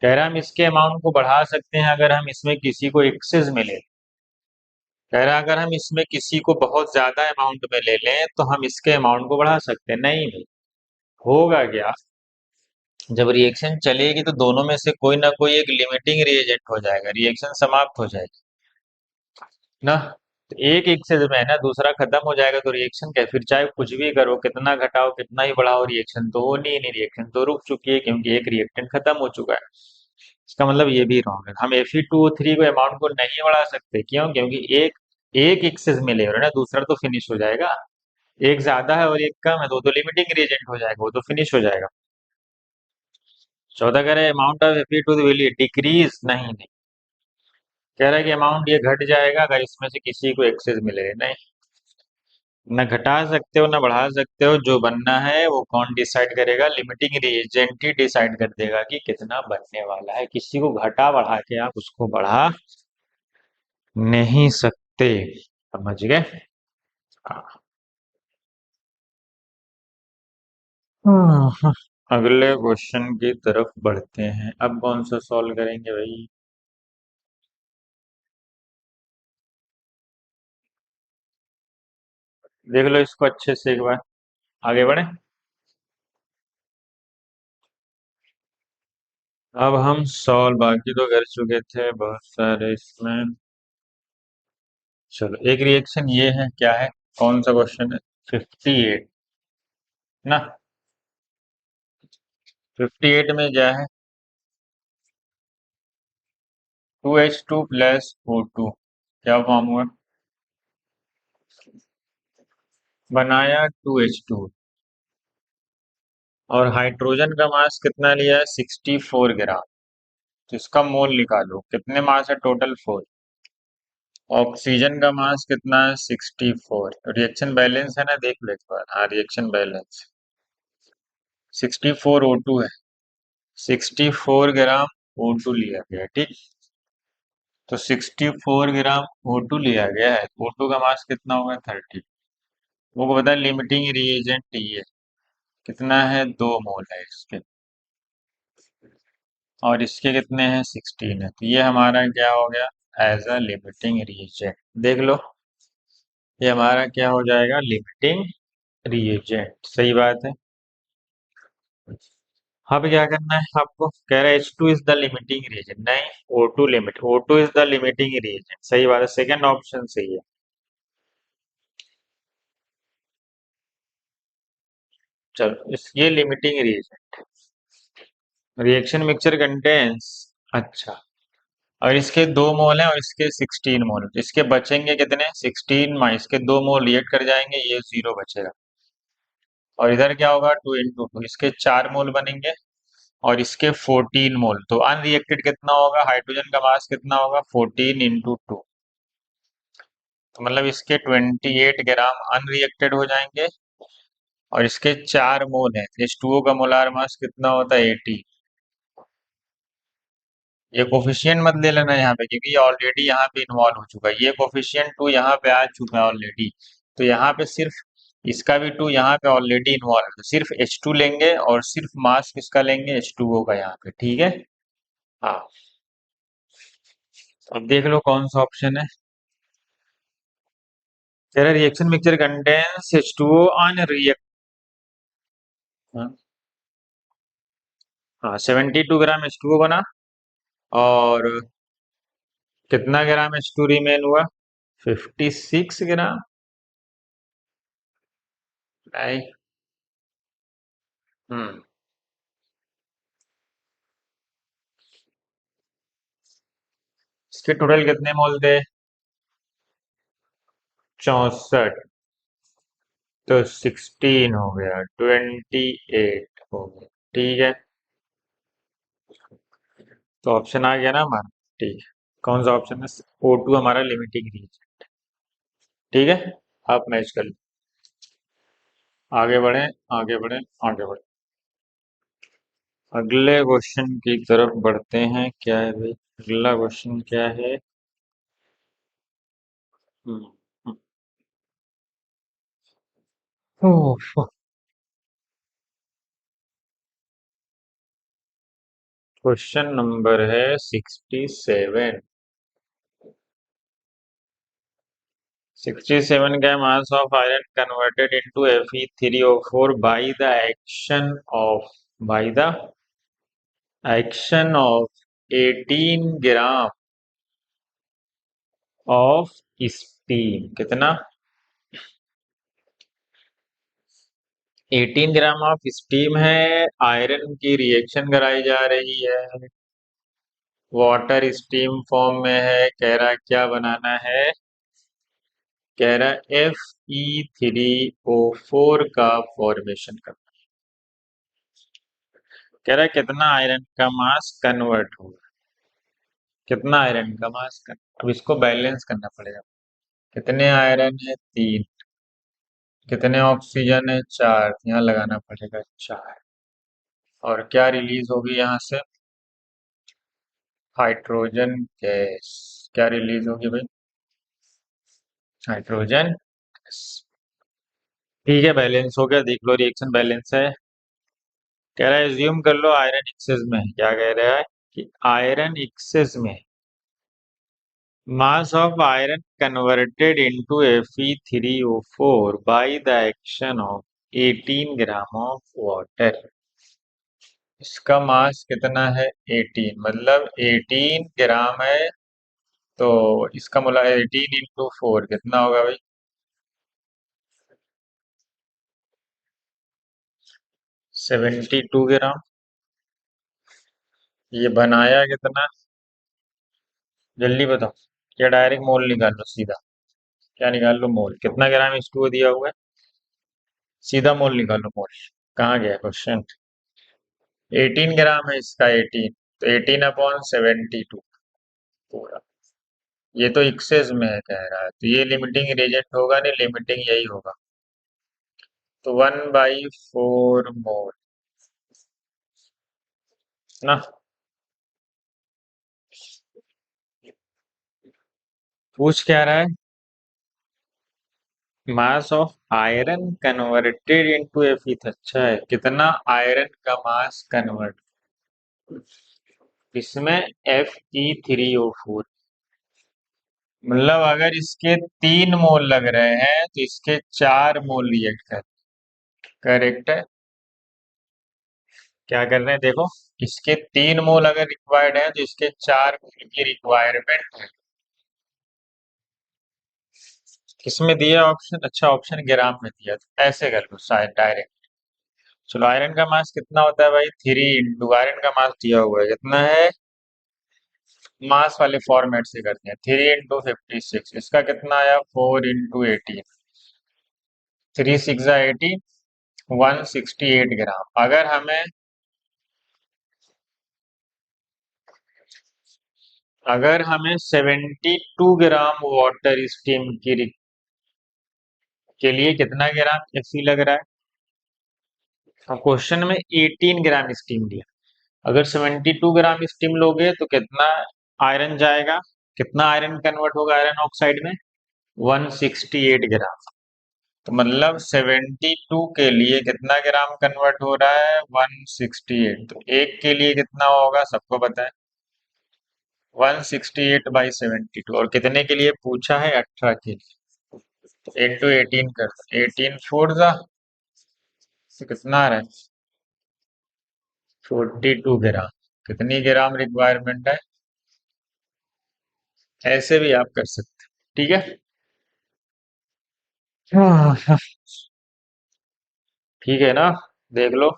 कह रहा है हम इसके अमाउंट को बढ़ा सकते हैं अगर हम इसमें किसी को एक्सेस में ले लें। कह रहा है अगर हम इसमें किसी को बहुत ज्यादा अमाउंट में ले लें तो हम इसके अमाउंट को बढ़ा सकते हैं। नहीं भाई, होगा क्या, जब रिएक्शन चलेगी तो दोनों में से कोई ना कोई एक लिमिटिंग रिएजेंट हो जाएगा, रिएक्शन समाप्त हो जाएगी ना। तो एक एक्सेस में है ना, दूसरा खत्म हो जाएगा तो रिएक्शन क्या, फिर चाहे कुछ भी करो, कितना घटाओ कितना ही बढ़ाओ, रिएक्शन तो होनी ही नहीं, रिएक्शन तो रुक चुकी है क्योंकि एक रिएक्टेंट खत्म हो चुका है। इसका मतलब ये भी रॉन्ग है, हम Fe2O3 को अमाउंट को नहीं बढ़ा सकते। क्यों? क्योंकि एक एक एक्सेस में ले रहे हो ना, दूसरा तो फिनिश हो जाएगा। एक ज्यादा है और एक कम है तो वो तो लिमिटिंग रिएजेंट हो जाएगा, वो तो फिनिश हो जाएगा। चौथा कह रहे हैं amount of Fe2 will decrease, नहीं, कह रहा है कि अमाउंट ये घट जाएगा अगर इसमें से किसी को एक्सेस मिले। नहीं, न घटा सकते हो न बढ़ा सकते हो, जो बनना है वो कौन डिसाइड करेगा? लिमिटिंग रिएजेंट ही डिसाइड कर देगा कि कितना बनने वाला है। किसी को घटा बढ़ा के आप उसको बढ़ा नहीं सकते। समझ गए। हाँ। हाँ, अगले क्वेश्चन की तरफ बढ़ते हैं। अब कौन सा सॉल्व करेंगे भाई? देख लो इसको अच्छे से एक बार, आगे बढ़े। अब हम सॉल्व बाकी तो कर चुके थे बहुत सारे इसमें। चलो एक रिएक्शन ये है, क्या है, कौन सा क्वेश्चन है? 58 ना। 58 में क्या है? 2H2 + O2 क्या फॉर्म हुआ? बनाया 2H2 और हाइड्रोजन का मास कितना लिया है? 64 ग्राम। तो इसका मोल निकालो, कितने मास है टोटल? 4। ऑक्सीजन का मास कितना है? 64। रिएक्शन बैलेंस है ना, देख लो एक बार। हाँ, रिएक्शन बैलेंस 64O2 है। 64 ग्राम O2 लिया गया, ठीक। तो 64 ग्राम O2 लिया गया है। O2 का मास कितना होगा? 30। वो को पता है लिमिटिंग रिएजेंट ये कितना है? 2 मोल है इसके, और इसके कितने हैं? 16 है। तो ये हमारा क्या हो गया? As a limiting reagent. देख लो, ये हमारा क्या हो जाएगा? Limiting reagent. सही बात है। अब क्या करना है आपको? कह रहा है H2 is the limiting reagent. नहीं, O2 limit, O2 is the limiting reagent. सही बात है, सेकंड ऑप्शन सही है। चलो ये limiting reagent. Reaction mixture contains, अच्छा, और इसके 2 मोल हैं और इसके 16 मोल, इसके बचेंगे कितने? 16 में इसके 2 मोल रिएक्ट कर जाएंगे, ये 0 बचेगा। और इधर क्या होगा? 2 × 2, इसके 4 मोल बनेंगे और इसके 14 मोल। तो अनरिएक्टेड कितना होगा? हाइड्रोजन का मास कितना होगा? 14 × 2। तो मतलब इसके 28 ग्राम अनरिएक्टेड हो जाएंगे और इसके 4 मोल हैं। H2O का मोलार मास कितना होता है? 80। ये कोफिशिएंट मत ले लेना यहाँ पे, क्योंकि ये ऑलरेडी यहाँ पे इन्वॉल्व हो चुका है। ये कोफिशिएंट 2 यहाँ पे आ चुका है ऑलरेडी। तो यहाँ पे सिर्फ इसका भी 2 यहाँ पे ऑलरेडी इन्वॉल्व है, तो सिर्फ H2 लेंगे और सिर्फ मास किसका लेंगे? H2O का यहाँ पे, ठीक है। हाँ, अब देख लो कौन सा ऑप्शन है। तेरा reaction mixture contains H2O on react. हाँ, हाँ, 72 ग्राम H2O बना और कितना ग्राम H2 रिमेन हुआ? 56 ग्राम। नहीं। हम्म। इसके टोटल कितने मोल थे? 64। तो 16 हो गया, 28 हो गया, ठीक है। तो ऑप्शन आ गया ना हमारा, ठीक है। कौन सा ऑप्शन है? O2 हमारा लिमिटिंग रीजन, ठीक है। आप मैच कर लो। आगे बढ़े, आगे बढ़े, आगे बढ़े। अगले क्वेश्चन की तरफ बढ़ते हैं। क्या है भाई अगला क्वेश्चन? क्या है? क्वेश्चन नंबर है 67। 67 का mass of iron converted into Fe3O4 by the action of 18 gram of steam. कितना? 18 ग्राम ऑफ स्टीम है। आयरन की रिएक्शन कराई जा रही है, वाटर स्टीम फॉर्म में है। कह रहा क्या बनाना है? कह रहा Fe3O4 का फॉर्मेशन करना। कह रहा है कितना आयरन का मास कन्वर्ट होगा? कितना आयरन का मास अब इसको बैलेंस करना पड़ेगा। कितने आयरन है? 3। कितने ऑक्सीजन है? 4। यहाँ लगाना पड़ेगा 4। और क्या रिलीज होगी यहाँ से? Hydrogen gas. क्या रिलीज होगी भाई? हाइड्रोजन। ठीक है, बैलेंस हो गया, देख लो रिएक्शन बैलेंस है। कह रहा है एज्यूम कर लो आयरन एक्सेस में है। क्या कह रहा है कि आयरन एक्सेस में mass of iron converted into Fe3O4 by the action of 18 gram of water। इसका मास कितना है? 18, मतलब 18 ग्राम है। तो इसका मतलब 18 × 4 कितना होगा भाई? 72 ग्राम। ये बनाया कितना? जल्दी बताओ। क्या डायरेक्ट मोल निकाल लो सीधा? क्या निकाल लो? मोल। कितना ग्राम इसको दिया हुआ है? सीधा मोल निकालो मोल। कहाँ गया क्वेश्चन? 18 ग्राम है इसका, 18। तो 18/72 पूरा। ये तो एक्सेस में है कह रहा है, तो ये लिमिटिंग रिएजेंट होगा नहीं, लिमिटिंग यही होगा। तो 1/4 मोल ना। पूछ क्या रहा है? Mass of iron converted into Fe। अच्छा है, कितना आयरन का मास कन्वर्ट? इसमें Fe3O4। मतलब अगर इसके 3 मोल लग रहे हैं तो इसके 4 मोल रिएक्ट कर। करेक्ट है। क्या कर रहे हैं देखो, इसके 3 मोल अगर रिक्वायर्ड है तो इसके 4 मोल की रिक्वायरमेंट है। किसमें दिया ऑप्शन? अच्छा, ऑप्शन ग्राम में दिया, तो ऐसे कर लो शायद डायरेक्ट। चलो, आयरन का मास कितना होता है भाई? 3 इंटू आयरन का मास दिया हुआ है कितना है? मास वाले फॉर्मेट से करते हैं। 3 × 56, इसका कितना आया? 4 × 18। 3 6 18, 168 ग्राम। अगर हमें 72 ग्राम वाटर स्टीम के लिए कितना ग्राम Fe लग रहा है? और क्वेश्चन में 18 ग्राम स्टीम दिया। अगर 72 ग्राम स्टीम लोगे तो कितना आयरन जाएगा? कितना आयरन कन्वर्ट होगा आयरन ऑक्साइड में? 168 ग्राम। तो मतलब 72 के लिए कितना ग्राम कन्वर्ट हो रहा है? 168। तो एक के लिए कितना होगा सबको पता है? 168/72। और कितने के लिए पूछा है? 18 के लिए। तो 8 × 18 कर, 18 4 तो कितना आ रहा है? 42 ग्राम। कितनी ग्राम रिक्वायरमेंट है? ऐसे भी आप कर सकते हैं, ठीक है। हाँ, हाँ, ठीक है ना। देख लो,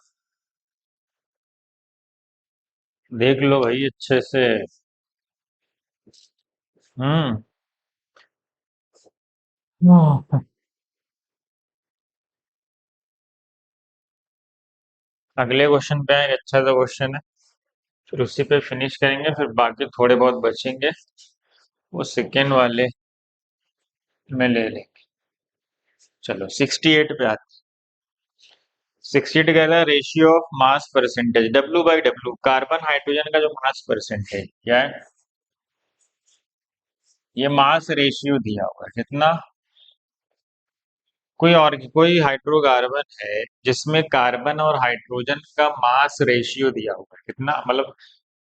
देख लो भाई अच्छे से। हम्म। हाँ। अगले क्वेश्चन पे आए, अच्छा सा क्वेश्चन है। फिर उसी पे फिनिश करेंगे, फिर बाकी थोड़े बहुत बचेंगे, वो सेकेंड वाले में ले लेंगे। चलो 68 पे आते। 68 कह रहा है ratio of mass percentage W/W, carbon hydrogen का जो मास परसेंटेज क्या है? ये मास रेशियो दिया हुआ है कितना? कोई हाइड्रोकार्बन है जिसमें कार्बन और हाइड्रोजन का मास रेशियो दिया हुआ है कितना, मतलब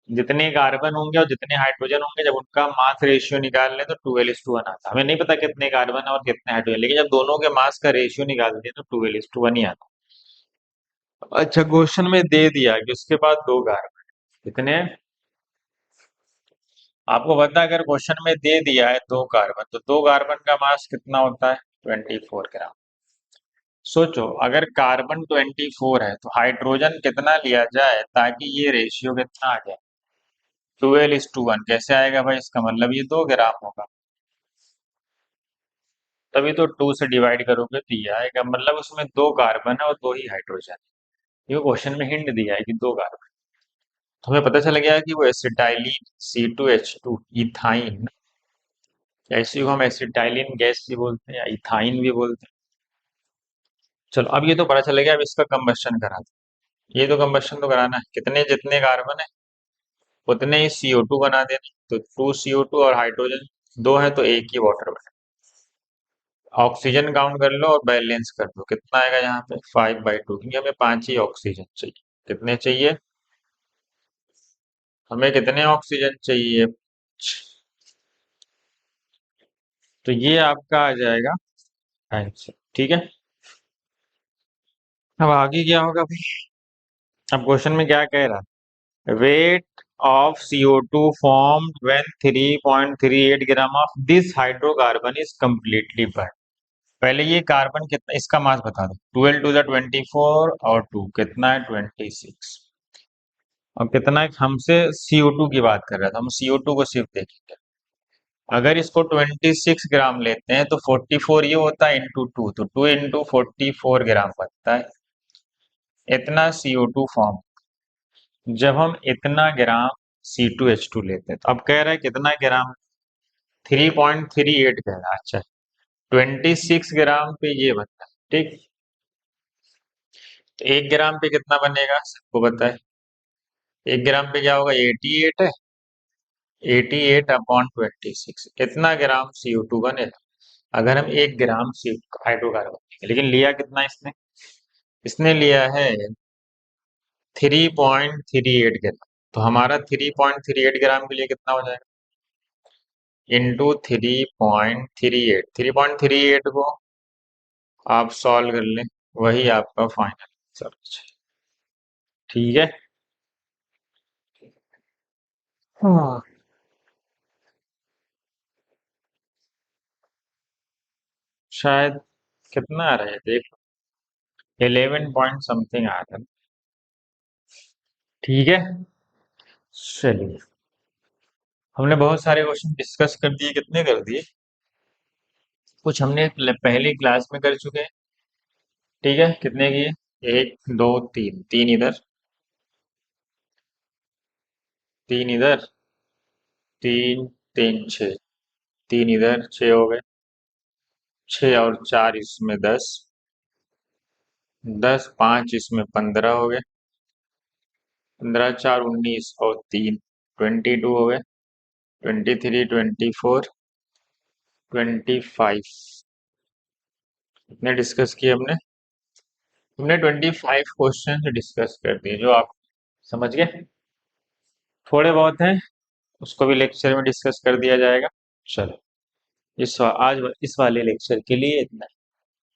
जितने कार्बन होंगे और जितने हाइड्रोजन होंगे, जब उनका मास रेशियो निकाल लें तो 2:1 आता है। हमें नहीं पता कितने कार्बन और कितने हाइड्रोजन, लेकिन जब दोनों के मास का रेशियो निकालते हैं तो 2:1 ही आता है। अच्छा, क्वेश्चन में दे दिया कि उसके पास 2 कार्बन कितने हैं? आपको पता है, अगर क्वेश्चन में दे दिया है 2 कार्बन, तो 2 कार्बन का मास कितना होता है? 24 ग्राम। सोचो, अगर कार्बन 24 है तो हाइड्रोजन कितना लिया जाए ताकि ये रेशियो कितना आ जाए? 12:1। कैसे आएगा भाई? इसका मतलब ये 2 ग्राम होगा। तभी तो 2 से डिवाइड करोगे तो ये आएगा, मतलब उसमें 2 कार्बन है और 2 ही हाइड्रोजन। ये क्वेश्चन में हिंट दिया है कि 2 कार्बन। तो हमें पता चल गया कि वो एसिटाइलिन C2H2 इथाइन, या इसी को हम एसिटाइलिन गैस भी बोलते हैं या इथाइन भी बोलते हैं। चलो, अब ये तो पता चल गया, अब इसका कंबस्शन करा दो। ये तो कंबस्शन तो कराना है, कितने जितने कार्बन है उतने ही CO2 बना देना। तो 2 CO2 और हाइड्रोजन 2 है तो एक ही वाटर बना। ऑक्सीजन काउंट कर लो और बैलेंस कर दो, कितना आएगा यहाँ पे 5/2, क्योंकि हमें 5 ही ऑक्सीजन चाहिए। कितने चाहिए? हमें कितने ऑक्सीजन चाहिए? तो ये आपका आ जाएगा आंसर। ठीक है। अब आगे क्या होगा भाई? अब क्वेश्चन में क्या कह रहा है? Weight of CO2 formed when 3.38 gram of this hydrocarbon is completely burn. पहले ये कार्बन कितना, इसका मास बता दो। 12 to the 24 और 2 कितना है 26। और कितना है, हमसे CO2 की बात कर रहा था, हम CO2 को सिर्फ देखेंगे। अगर इसको 26 ग्राम लेते हैं तो 44 ये होता है इंटू 2, तो 2 into 44 ग्राम बनता है। इतना CO2 फॉर्म जब हम इतना ग्राम C2H2 लेते हैं, तो अब कह रहा है कितना ग्राम? 3.38 कह रहा है। अच्छा, 26 ग्राम पे ये बनता है। ठीक, तो 1 ग्राम पे कितना बनेगा सबको पता है। 1 ग्राम पे क्या होगा? 88 है। 88/26 इतना ग्राम CO2 बनेगा अगर हम 1 ग्राम सी हाइड्रोकार्बन लेंगे। लेकिन लिया कितना इसने? इसने लिया है 3.38 ग्राम। तो हमारा 3.38 ग्राम के लिए कितना हो जाएगा? इंटू 3.38, 3.38 को आप सॉल्व कर लें, वही आपका फाइनल आंसर। ठीक है। हाँ, शायद कितना आ रहा है देख, 11 पॉइंट समथिंग आ रहा है। ठीक है, चलिए। हमने बहुत सारे क्वेश्चन डिस्कस कर दिए। कितने कर दिए? कुछ हमने पहली क्लास में कर चुके हैं। ठीक है, कितने किए? 1 2 3, 3 इधर, 3 इधर, 3 3 6, 3 इधर, 6 हो गए। 6 और 4 इसमें 10, 10 5 इसमें 15 हो गए। 15 4 19 और 3 22 हो गए। 23 24 25 इतने डिस्कस किए हमने। हमने 25 क्वेश्चन डिस्कस कर दिए, जो आप समझ गए। थोड़े बहुत हैं, उसको भी लेक्चर में डिस्कस कर दिया जाएगा। चलो, आज इस वाले लेक्चर के लिए इतना ही।